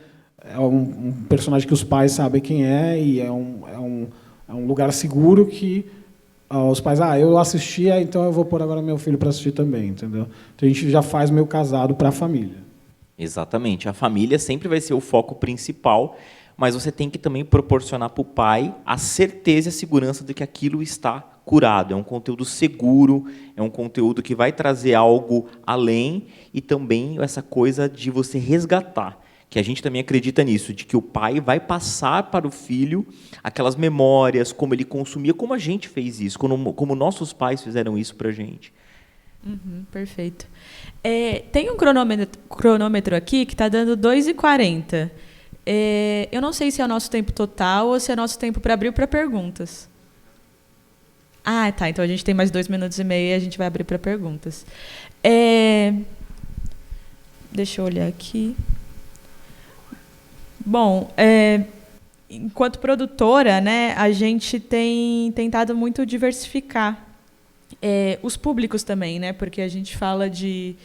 um personagem que os pais sabem quem é e é um lugar seguro que os pais, eu assistia, então eu vou pôr agora meu filho para assistir também, entendeu? Então a gente já faz meio casado para a família. Exatamente. A família sempre vai ser o foco principal, mas você tem que também proporcionar para o pai a certeza e a segurança de que aquilo está curado. É um conteúdo seguro, é um conteúdo que vai trazer algo além e também essa coisa de você resgatar, que a gente também acredita nisso, de que o pai vai passar para o filho aquelas memórias, como ele consumia, como a gente fez isso, como nossos pais fizeram isso para a gente. Perfeito. Tem um cronômetro aqui que está dando 2h40. Eu não sei se é o nosso tempo total ou se é nosso tempo para abrir para perguntas. Tá. Então a gente tem mais 2 minutos e meio e a gente vai abrir para perguntas. Deixa eu olhar aqui. Bom, enquanto produtora, né, a gente tem tentado muito diversificar os públicos também, né? Porque a gente fala de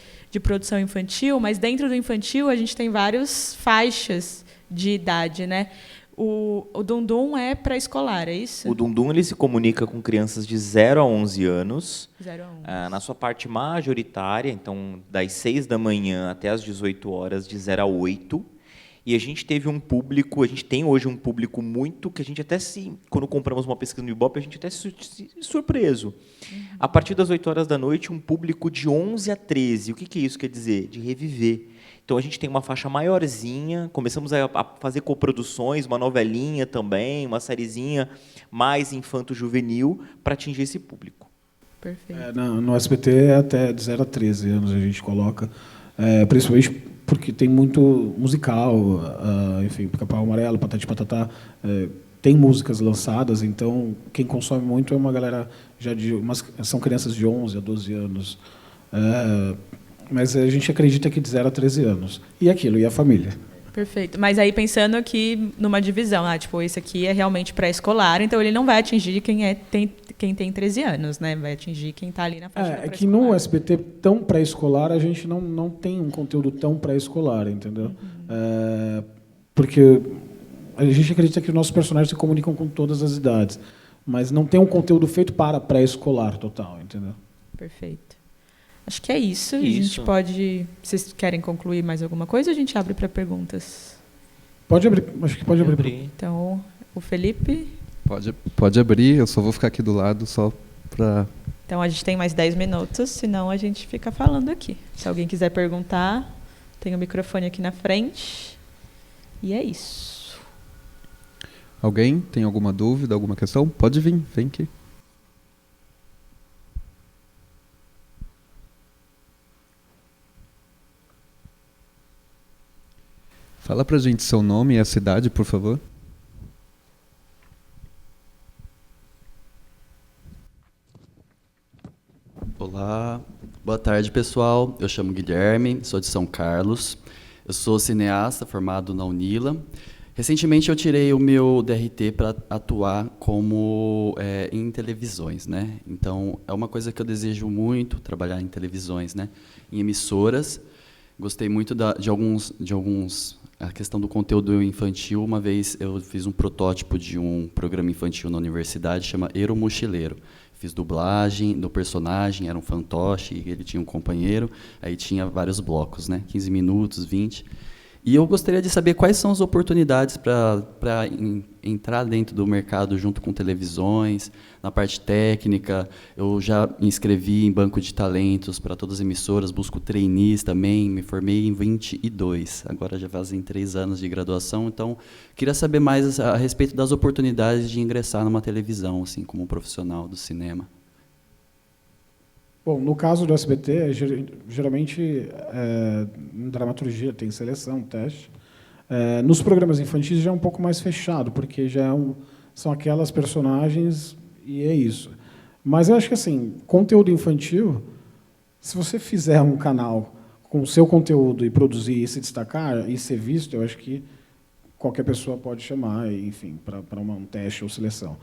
produção infantil, mas dentro do infantil a gente tem várias faixas de idade, né? O Dundum é pré-escolar, é isso? O Dundum ele se comunica com crianças de 0 a 11 anos. 0 a 11. Na sua parte majoritária, então das 6 da manhã até as 18 horas, de 0 a 8. E a gente tem hoje um público muito, que a gente até quando compramos uma pesquisa no Ibope, a gente até se surpreso. A partir das 8 horas da noite, um público de 11 a 13. O que isso quer dizer? De reviver. Então, a gente tem uma faixa maiorzinha, começamos a fazer coproduções, uma novelinha também, uma sériezinha mais infanto-juvenil, para atingir esse público. Perfeito. No SBT é até de 0 a 13 anos a gente coloca, principalmente porque tem muito musical, enfim, Pica-Pau Amarelo, Patati e Patatá, tem músicas lançadas, então quem consome muito é uma galera são crianças de 11 a 12 anos. Mas a gente acredita que de 0 a 13 anos. E a família. Perfeito. Mas aí pensando aqui numa divisão, esse aqui é realmente pré-escolar, então ele não vai atingir quem tem 13 anos, né? Vai atingir quem está ali na faixa da que no SBT tão pré-escolar a gente não tem um conteúdo tão pré-escolar, entendeu? Porque a gente acredita que os nossos personagens se comunicam com todas as idades, mas não tem um conteúdo feito para pré-escolar total, entendeu? Perfeito. Acho que é isso. A gente pode... Vocês querem concluir mais alguma coisa ou a gente abre para perguntas? Pode abrir. Acho que pode abrir. Então, o Felipe... Pode abrir, eu só vou ficar aqui do lado só para... Então, a gente tem mais 10 minutos, senão a gente fica falando aqui. Se alguém quiser perguntar, tem o microfone aqui na frente. E é isso. Alguém tem alguma dúvida, alguma questão? Pode vir, vem aqui. Fala pra gente seu nome e a cidade, por favor. Olá, boa tarde, pessoal. Eu chamo Guilherme, sou de São Carlos. Eu sou cineasta formado na Unila. Recentemente eu tirei o meu DRT para atuar como em televisões, né? Então é uma coisa que eu desejo muito, trabalhar em televisões, né? Em emissoras. Gostei muito de alguns a questão do conteúdo infantil. Uma vez eu fiz um protótipo de um programa infantil na universidade, chama Ero Mochileiro. Fiz dublagem do personagem, era um fantoche, ele tinha um companheiro, aí tinha vários blocos, né? 15 minutos, 20. E eu gostaria de saber quais são as oportunidades para entrar dentro do mercado junto com televisões, na parte técnica. Eu já me inscrevi em banco de talentos para todas as emissoras, busco trainees também, me formei em 22, agora já fazem 3 anos de graduação, então queria saber mais a respeito das oportunidades de ingressar numa televisão, assim, como profissional do cinema. Bom, no caso do SBT, geralmente, em dramaturgia tem seleção, teste. Nos programas infantis já é um pouco mais fechado, porque já são aquelas personagens e é isso. Mas eu acho que, assim, conteúdo infantil, se você fizer um canal com o seu conteúdo e produzir e se destacar e ser visto, eu acho que qualquer pessoa pode chamar, enfim, para um teste ou seleção.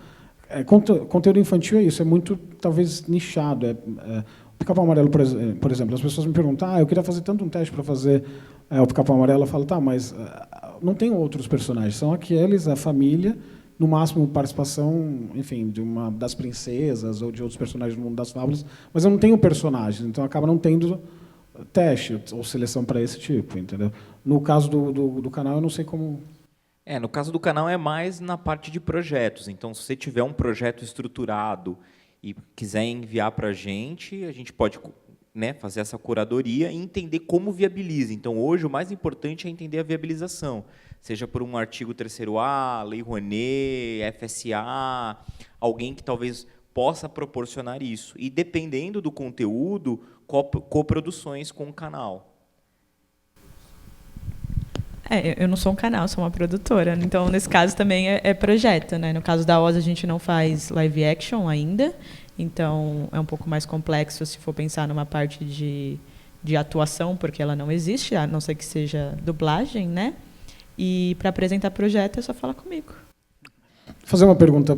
Conteúdo infantil é isso, é muito, talvez, nichado. O Pica-Pau Amarelo, por exemplo, as pessoas me perguntam, eu queria fazer tanto um teste para fazer o Pica-Pau Amarelo. Eu falo, tá, mas não tem outros personagens, são aqueles, a família, no máximo participação, enfim, de uma das princesas ou de outros personagens do mundo das fábulas, mas eu não tenho personagens, então acaba não tendo teste ou seleção para esse tipo, entendeu? No caso do canal, eu não sei como... No caso do canal é mais na parte de projetos. Então, se você tiver um projeto estruturado e quiser enviar para a gente pode, né, fazer essa curadoria e entender como viabiliza. Então, hoje, o mais importante é entender a viabilização, seja por um artigo 3º-A, Lei Rouanet, FSA, alguém que talvez possa proporcionar isso. E, dependendo do conteúdo, coproduções com o canal. Eu não sou um canal, sou uma produtora. Então, nesse caso, também é projeto, né? No caso da Oz, a gente não faz live action ainda. Então, é um pouco mais complexo se for pensar numa parte de atuação, porque ela não existe, a não ser que seja dublagem, né? E, para apresentar projeto, é só falar comigo. Vou fazer uma pergunta.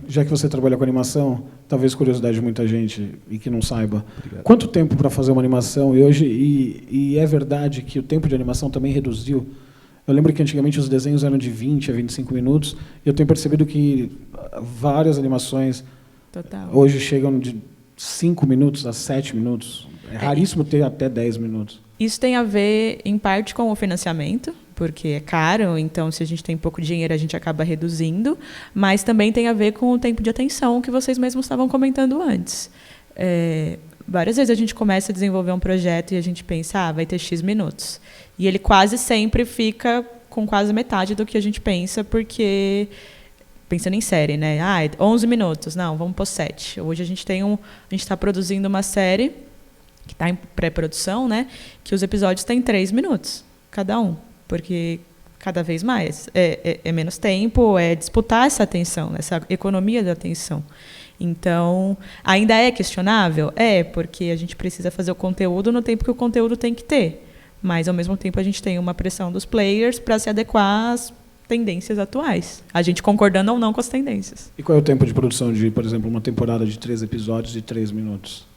Já que você trabalha com animação, talvez curiosidade de muita gente e que não saiba. Obrigado. Quanto tempo para fazer uma animação? E é verdade que o tempo de animação também reduziu? Eu lembro que antigamente os desenhos eram de 20 a 25 minutos, e eu tenho percebido que várias animações hoje chegam de 5 minutos a 7 minutos. É raríssimo ter até 10 minutos. Isso tem a ver, em parte, com o financiamento, porque é caro, então, se a gente tem pouco dinheiro, a gente acaba reduzindo, mas também tem a ver com o tempo de atenção que vocês mesmos estavam comentando antes. Várias vezes a gente começa a desenvolver um projeto e a gente pensa, vai ter X minutos. E ele quase sempre fica com quase metade do que a gente pensa, porque, pensando em série, né? 11 minutos, não, vamos pôr 7. Hoje a gente está produzindo uma série que está em pré-produção, né? Que os episódios têm 3 minutos, cada um. Porque cada vez mais é menos tempo, é disputar essa atenção, essa economia da atenção. Então, ainda é questionável? Porque a gente precisa fazer o conteúdo no tempo que o conteúdo tem que ter. Mas, ao mesmo tempo, a gente tem uma pressão dos players para se adequar às tendências atuais. A gente concordando ou não com as tendências. E qual é o tempo de produção de, por exemplo, uma temporada de 3 episódios de 3 minutos?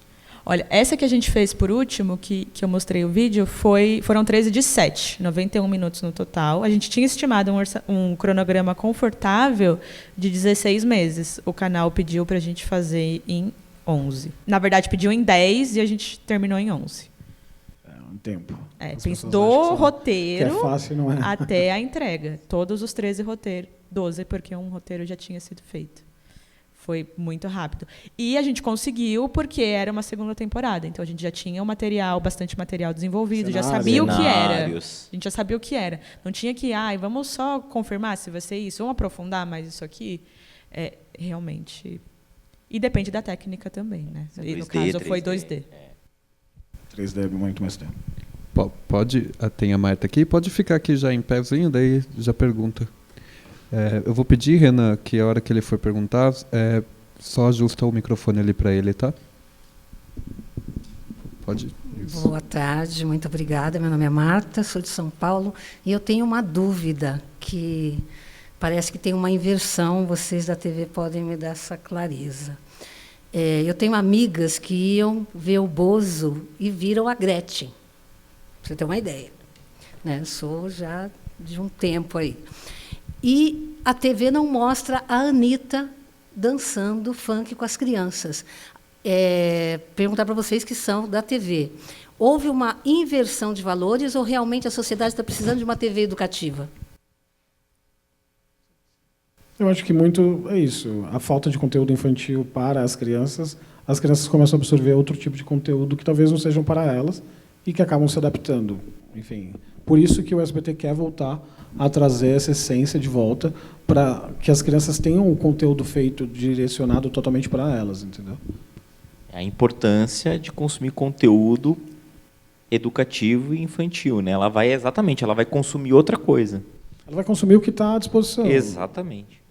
Olha, essa que a gente fez por último, que eu mostrei o vídeo, foram 13 de 7, 91 minutos no total. A gente tinha estimado um cronograma confortável de 16 meses. O canal pediu para a gente fazer em 11. Na verdade, pediu em 10 e a gente terminou em 11. Um tempo. Do roteiro que é fácil, não é? até a entrega. Todos os 13 roteiros, 12, porque um roteiro já tinha sido feito. Foi muito rápido. E a gente conseguiu porque era uma segunda temporada. Então, a gente já tinha bastante material desenvolvido, já sabia o que era. A gente já sabia o que era. Não tinha que, vamos só confirmar se vai ser isso, vamos aprofundar mais isso aqui. Realmente... E depende da técnica também, né? E no caso, foi 2D. 3D é muito mais tempo. Pode, tem a Marta aqui, pode ficar aqui já em pézinho, daí já pergunta. Eu vou pedir, Renan, que a hora que ele for perguntar, só ajusta o microfone ali para ele, tá? Pode. Isso. Boa tarde, muito obrigada. Meu nome é Marta, sou de São Paulo e eu tenho uma dúvida que parece que tem uma inversão, vocês da TV podem me dar essa clareza. Eu tenho amigas que iam ver o Bozo e viram a Gretchen, para você ter uma ideia. Né? Sou já de um tempo aí. E a TV não mostra a Anitta dançando funk com as crianças. Perguntar para vocês que são da TV. Houve uma inversão de valores ou realmente a sociedade está precisando de uma TV educativa? Eu acho que muito é isso. A falta de conteúdo infantil para as crianças começam a absorver outro tipo de conteúdo que talvez não sejam para elas e que acabam se adaptando. Enfim, por isso que o SBT quer voltar a trazer essa essência de volta para que as crianças tenham o conteúdo feito, direcionado totalmente para elas, entendeu? A importância de consumir conteúdo educativo e infantil, né? Ela vai consumir outra coisa. Ela vai consumir o que está à disposição. Exatamente.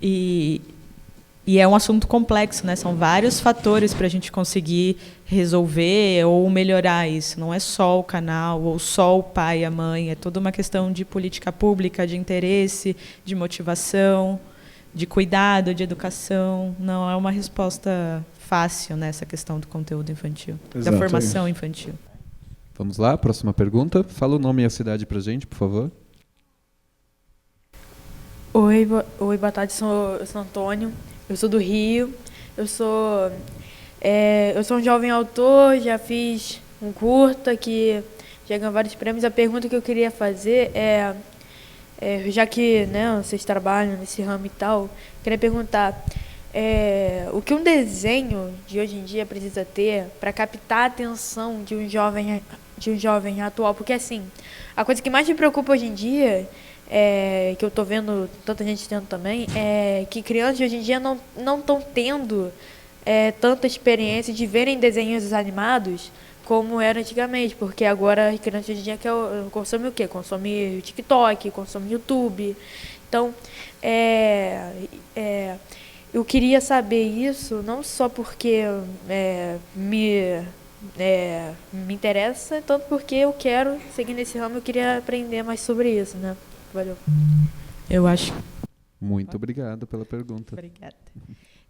E é um assunto complexo, né? São vários fatores para a gente conseguir resolver ou melhorar isso. Não é só o canal ou só o pai e a mãe. É toda uma questão de política pública, de interesse, de motivação, de cuidado, de educação. Não é uma resposta fácil nessa questão do conteúdo infantil, da formação infantil. Vamos lá, próxima pergunta. Fala o nome e a cidade para a gente, por favor. Oi, boa tarde, eu sou Antônio, eu sou do Rio, eu sou um jovem autor, já fiz um curta que já ganhou vários prêmios. A pergunta que eu queria fazer já que vocês trabalham nesse ramo e tal, queria perguntar o que um desenho de hoje em dia precisa ter para captar a atenção de um jovem atual, porque assim, a coisa que mais me preocupa hoje em dia que eu estou vendo tanta gente tendo também, que crianças de hoje em dia não estão tendo tanta experiência de verem desenhos animados como era antigamente, porque agora as crianças de hoje em dia consomem o quê? Consomem TikTok, consomem YouTube. Então, eu queria saber isso, não só porque me interessa, tanto porque eu quero seguir nesse ramo, eu queria aprender mais sobre isso, né? Valeu. Eu acho. Muito obrigado pela pergunta. Obrigada.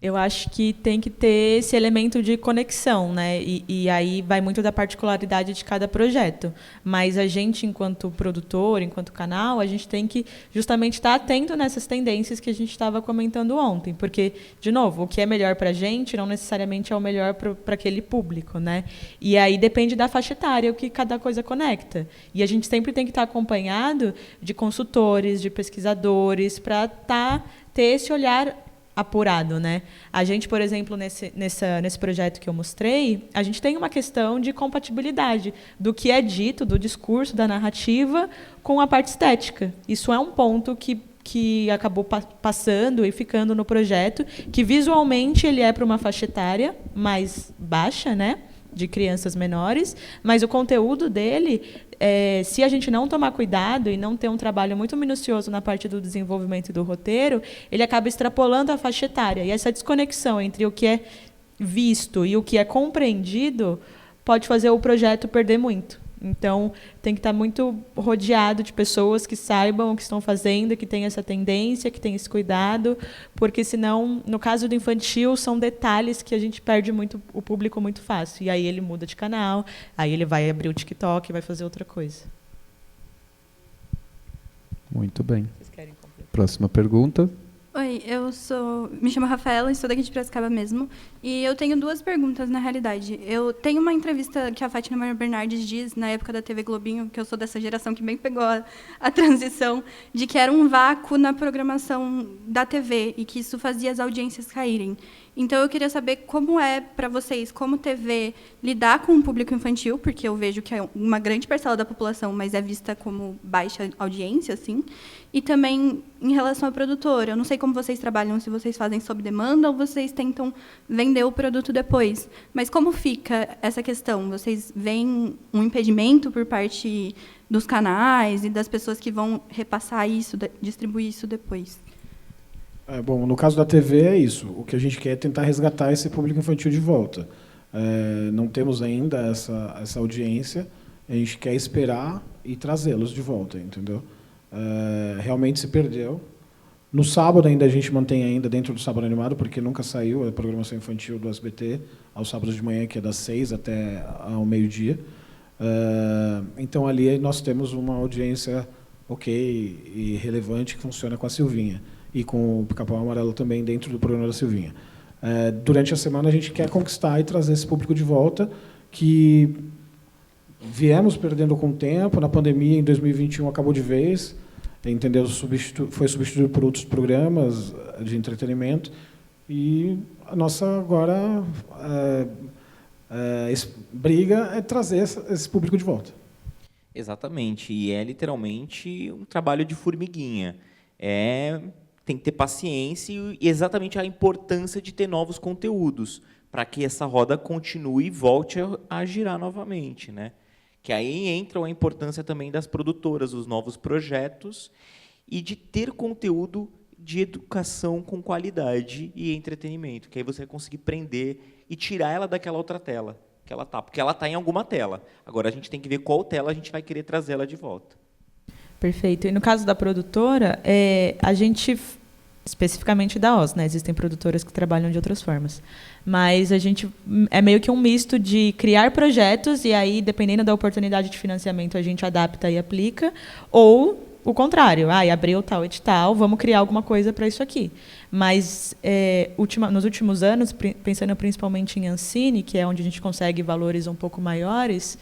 Eu acho que tem que ter esse elemento de conexão, né? E aí vai muito da particularidade de cada projeto. Mas a gente, enquanto produtor, enquanto canal, a gente tem que justamente estar atento nessas tendências que a gente estava comentando ontem. Porque, de novo, o que é melhor para a gente não necessariamente é o melhor para aquele público, né? E aí depende da faixa etária, o que cada coisa conecta. E a gente sempre tem que estar acompanhado de consultores, de pesquisadores, para ter esse olhar apurado, né? A gente, por exemplo, nesse projeto que eu mostrei, a gente tem uma questão de compatibilidade do que é dito, do discurso, da narrativa, com a parte estética. Isso é um ponto que acabou passando e ficando no projeto, que visualmente ele é para uma faixa etária mais baixa, né? De crianças menores, mas o conteúdo dele, se a gente não tomar cuidado e não ter um trabalho muito minucioso na parte do desenvolvimento e do roteiro, ele acaba extrapolando a faixa etária. E essa desconexão entre o que é visto e o que é compreendido pode fazer o projeto perder muito. Então, tem que estar muito rodeado de pessoas que saibam o que estão fazendo, que têm essa tendência, que têm esse cuidado, porque senão, no caso do infantil, são detalhes que a gente perde muito o público muito fácil. E aí ele muda de canal, aí ele vai abrir o TikTok e vai fazer outra coisa. Muito bem. Próxima pergunta. Oi, me chamo Rafaela, estou daqui de Piracicaba mesmo, e eu tenho 2 perguntas, na realidade. Eu tenho uma entrevista que a Fátima Bernardes diz, na época da TV Globinho, que eu sou dessa geração que bem pegou a transição, de que era um vácuo na programação da TV, e que isso fazia as audiências caírem. Então, eu queria saber como é para vocês, como TV, lidar com o público infantil, porque eu vejo que é uma grande parcela da população, mas é vista como baixa audiência, assim. E também em relação à produtora. Eu não sei como vocês trabalham, se vocês fazem sob demanda ou vocês tentam vender o produto depois. Mas como fica essa questão? Vocês veem um impedimento por parte dos canais e das pessoas que vão repassar isso, distribuir isso depois? Bom, no caso da TV é isso. O que a gente quer é tentar resgatar esse público infantil de volta. Não temos ainda essa audiência. A gente quer esperar e trazê-los de volta, entendeu? Realmente se perdeu. No sábado ainda a gente mantém ainda dentro do Sábado Animado, porque nunca saiu a programação infantil do SBT, aos sábados de manhã, que é das 6 até ao meio-dia. Então ali nós temos uma audiência ok e relevante que funciona com a Silvinha. E com o Pica-Pau Amarelo também dentro do programa da Silvinha. Durante a semana a gente quer conquistar e trazer esse público de volta, que viemos perdendo com o tempo. Na pandemia, em 2021, acabou de vez, entendeu? Foi substituído por outros programas de entretenimento. E a nossa agora briga é trazer esse público de volta. Exatamente. E é literalmente um trabalho de formiguinha. Tem que ter paciência e exatamente a importância de ter novos conteúdos para que essa roda continue e volte a girar novamente, né? Que aí entra a importância também das produtoras, os novos projetos e de ter conteúdo de educação com qualidade e entretenimento, que aí você vai conseguir prender e tirar ela daquela outra tela que ela tá, porque ela está em alguma tela. Agora a gente tem que ver qual tela a gente vai querer trazer ela de volta. Perfeito. E no caso da produtora, a gente, especificamente da Oz, né? Existem produtoras que trabalham de outras formas. Mas a gente é meio que um misto de criar projetos e aí, dependendo da oportunidade de financiamento, a gente adapta e aplica, ou o contrário, abriu tal edital, vamos criar alguma coisa para isso aqui. Mas nos últimos anos, pensando principalmente em Ancine, que é onde a gente consegue valores um pouco maiores,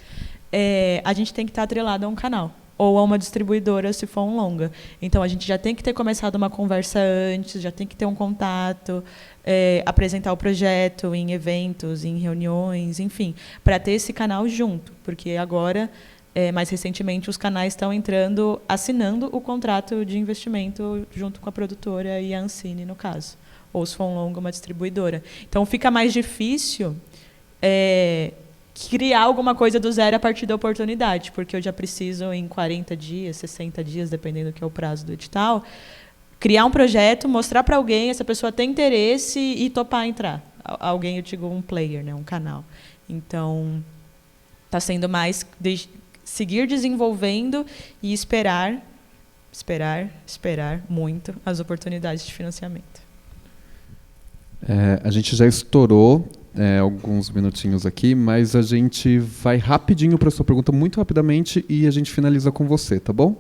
a gente tem que estar atrelado a um canal ou a uma distribuidora, se for um longa. Então, a gente já tem que ter começado uma conversa antes, já tem que ter um contato, apresentar o projeto em eventos, em reuniões, enfim, para ter esse canal junto. Porque agora, mais recentemente, os canais estão entrando, assinando o contrato de investimento junto com a produtora e a Ancine, no caso. Ou, se for um longa, uma distribuidora. Então, fica mais difícil criar alguma coisa do zero a partir da oportunidade, porque eu já preciso, em 40 dias, 60 dias, dependendo do que é o prazo do edital, criar um projeto, mostrar para alguém, essa pessoa tem interesse e topar entrar. Alguém, eu digo, um player, né, um canal. Então, está sendo mais seguir desenvolvendo e esperar muito as oportunidades de financiamento. A gente já estourou alguns minutinhos aqui, mas a gente vai rapidinho para a sua pergunta, muito rapidamente, e a gente finaliza com você, tá bom?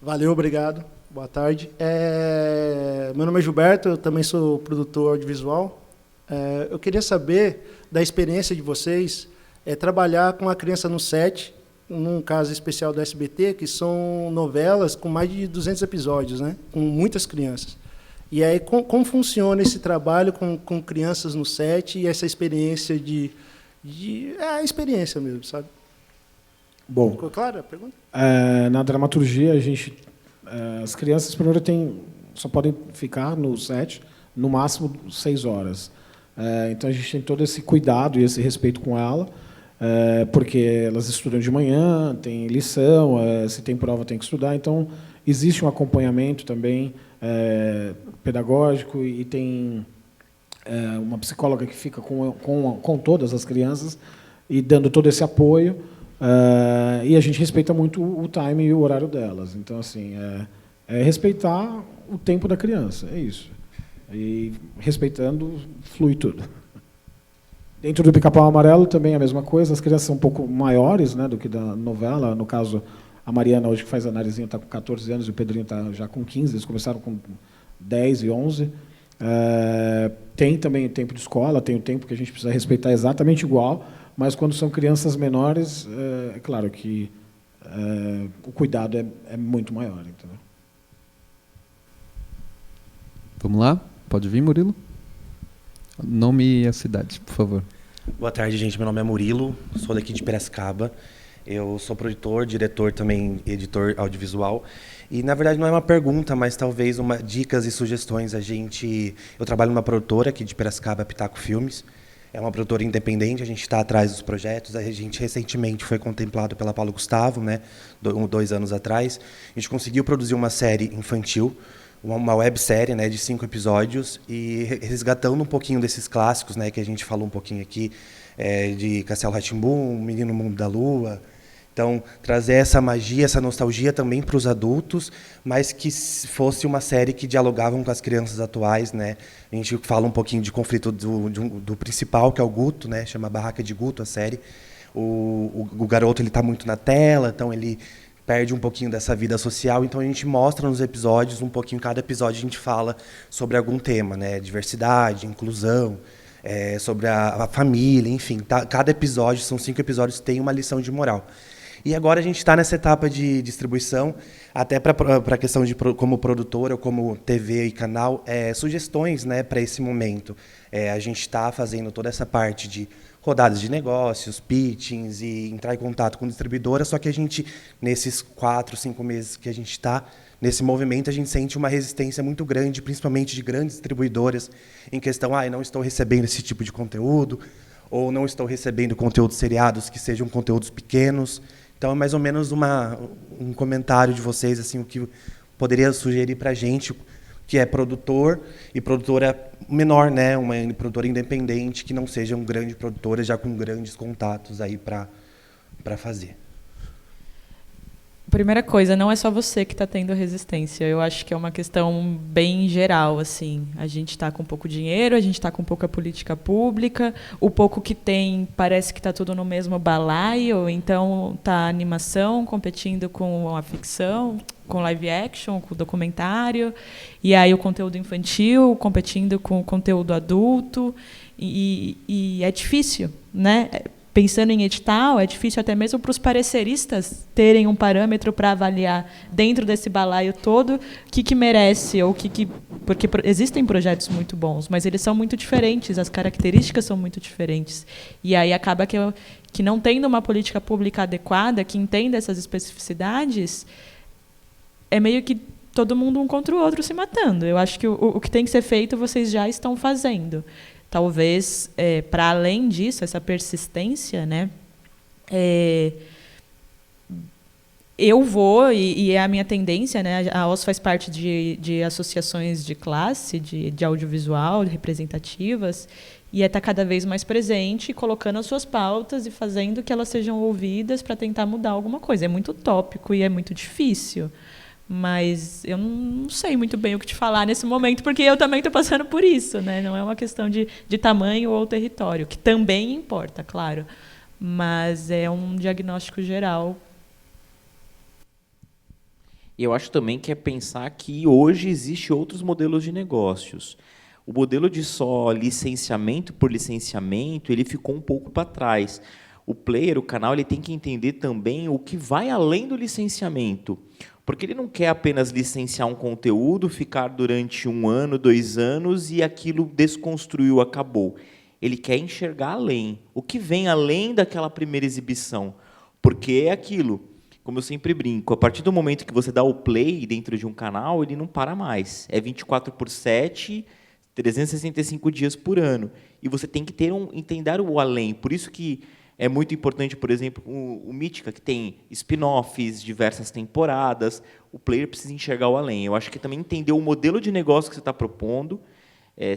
Valeu, obrigado. Boa tarde. Meu nome é Gilberto, eu também sou produtor audiovisual. Eu queria saber da experiência de vocês trabalhar com a criança no set, num caso especial do SBT, que são novelas com mais de 200 episódios, né? Com muitas crianças. E aí, como funciona esse trabalho com crianças no set e essa experiência a experiência mesmo, sabe? Bom, ficou clara a pergunta? Na dramaturgia, as crianças primeiro só podem ficar no set no máximo 6 horas. Então a gente tem todo esse cuidado e esse respeito com ela, porque elas estudam de manhã, tem lição, se tem prova tem que estudar, então existe um acompanhamento também pedagógico e tem uma psicóloga que fica com todas as crianças e dando todo esse apoio, e a gente respeita muito o time e o horário delas. Então, assim, respeitar o tempo da criança, é isso. E respeitando, flui tudo. Dentro do Pica-Pau Amarelo também é a mesma coisa, as crianças são um pouco maiores, né, do que da novela, no caso, A Mariana, hoje que faz a Narizinho, está com 14 anos, e o Pedrinho está já com 15, eles começaram com 10 e 11. Tem também o tempo de escola, tem o tempo que a gente precisa respeitar exatamente igual, mas quando são crianças menores, é claro que o cuidado é muito maior. Entendeu? Vamos lá? Pode vir, Murilo? Nome e a cidade, por favor. Boa tarde, gente. Meu nome é Murilo, sou daqui de Piracicaba. Eu sou produtor, diretor também, editor audiovisual. E, na verdade, não é uma pergunta, mas talvez dicas e sugestões. Eu trabalho numa produtora aqui de Piracicaba, Pitaco Filmes. É uma produtora independente, a gente está atrás dos projetos. A gente recentemente foi contemplado pela Paulo Gustavo, né, 2 anos atrás. A gente conseguiu produzir uma série infantil, uma websérie, né, de 5 episódios, e resgatando um pouquinho desses clássicos, né, que a gente falou um pouquinho aqui, de Castelo Rá-Tim-Bum, Menino no Mundo da Lua. Então, trazer essa magia, essa nostalgia também para os adultos, mas que fosse uma série que dialogava com as crianças atuais, né? A gente fala um pouquinho de conflito do principal, que é o Guto, né? Chama Barraca de Guto, a série. O garoto está muito na tela, então ele perde um pouquinho dessa vida social. Então, a gente mostra nos episódios, um pouquinho, cada episódio a gente fala sobre algum tema, né? Diversidade, inclusão, sobre a família, enfim. Cada episódio, são 5 episódios, tem uma lição de moral. E agora a gente está nessa etapa de distribuição, até para a questão de como produtora ou como TV e canal, sugestões, né, para esse momento. A gente está fazendo toda essa parte de rodadas de negócios, pitchings e entrar em contato com distribuidora, só que a gente, nesses 4, 5 meses que a gente está nesse movimento, a gente sente uma resistência muito grande, principalmente de grandes distribuidoras, em questão, não estou recebendo esse tipo de conteúdo, ou não estou recebendo conteúdos seriados que sejam conteúdos pequenos. Então, é mais ou menos um comentário de vocês, assim, o que poderia sugerir para a gente, que é produtor e produtora menor, né? Uma produtora independente, que não sejam grandes produtoras, já com grandes contatos aí para fazer. Primeira coisa, não é só você que está tendo resistência. Eu acho que é uma questão bem geral, assim. A gente está com pouco dinheiro, a gente está com pouca política pública, o pouco que tem parece que está tudo no mesmo balaio, então está a animação competindo com a ficção, com live action, com o documentário, e aí o conteúdo infantil competindo com o conteúdo adulto, e é difícil, né? Pensando em edital, é difícil até mesmo para os pareceristas terem um parâmetro para avaliar dentro desse balaio todo o que merece, ou porque existem projetos muito bons, mas eles são muito diferentes, as características são muito diferentes. E aí acaba que não tendo uma política pública adequada, que entenda essas especificidades, é meio que todo mundo um contra o outro se matando. Eu acho que o que tem que ser feito, vocês já estão fazendo. Talvez, para além disso, essa persistência, né, eu vou, e é a minha tendência, né, a OS faz parte de associações de classe, de audiovisual, representativas, e está cada vez mais presente, colocando as suas pautas e fazendo que elas sejam ouvidas para tentar mudar alguma coisa. É muito utópico e é muito difícil. Mas eu não sei muito bem o que te falar nesse momento, porque eu também estou passando por isso, né? Não é uma questão de tamanho ou território, que também importa, claro, mas é um diagnóstico geral. E eu acho também que é pensar que hoje existe outros modelos de negócios. O modelo de só licenciamento por licenciamento, ele ficou um pouco para trás. O player, o canal, ele tem que entender também o que vai além do licenciamento. Porque ele não quer apenas licenciar um conteúdo, ficar durante 1 ano, 2 anos e aquilo desconstruiu, acabou. Ele quer enxergar além. O que vem além daquela primeira exibição? Porque é aquilo, como eu sempre brinco, a partir do momento que você dá o play dentro de um canal, ele não para mais. É 24/7, 365 dias por ano. E você tem que entender o além. Por isso que é muito importante, por exemplo, o Mítica, que tem spin-offs, diversas temporadas. O player precisa enxergar o além. Eu acho que também entender o modelo de negócio que você está propondo.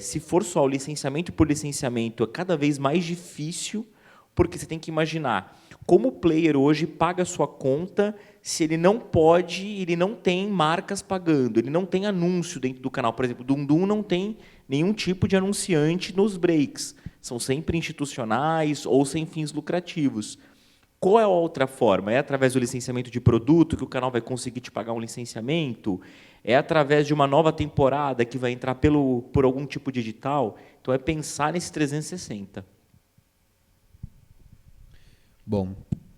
Se for só o licenciamento por licenciamento, é cada vez mais difícil, porque você tem que imaginar como o player hoje paga a sua conta se ele não pode, ele não tem marcas pagando, ele não tem anúncio dentro do canal. Por exemplo, o Dundum não tem nenhum tipo de anunciante nos breaks. São sempre institucionais ou sem fins lucrativos. Qual é a outra forma? É através do licenciamento de produto que o canal vai conseguir te pagar um licenciamento? É através de uma nova temporada que vai entrar por algum tipo de edital? Então, é pensar nesse 360. Bom,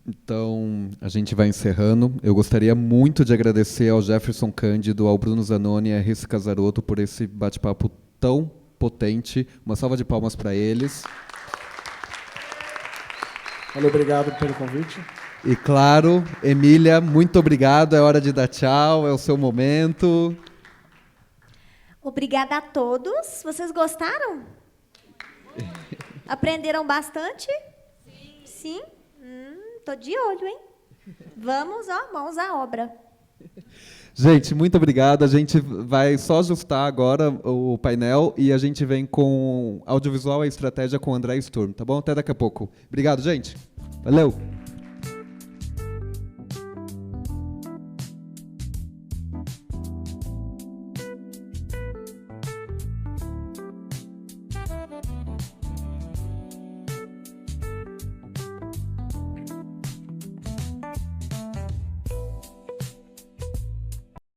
então a gente vai encerrando. Eu gostaria muito de agradecer ao Jefferson Cândido, ao Bruno Zanoni e a Risse Casarotto por esse bate-papo tão potente. Uma salva de palmas para eles. Valeu, obrigado pelo convite. E claro, Emília, muito obrigado. É hora de dar tchau, é o seu momento. Obrigada a todos. Vocês gostaram? Aprenderam bastante? Sim? Tô de olho, hein? Vamos, ó, mãos à obra. Gente, muito obrigado. A gente vai só ajustar agora o painel e a gente vem com audiovisual e estratégia com o André Sturm, tá bom? Até daqui a pouco. Obrigado, gente. Valeu!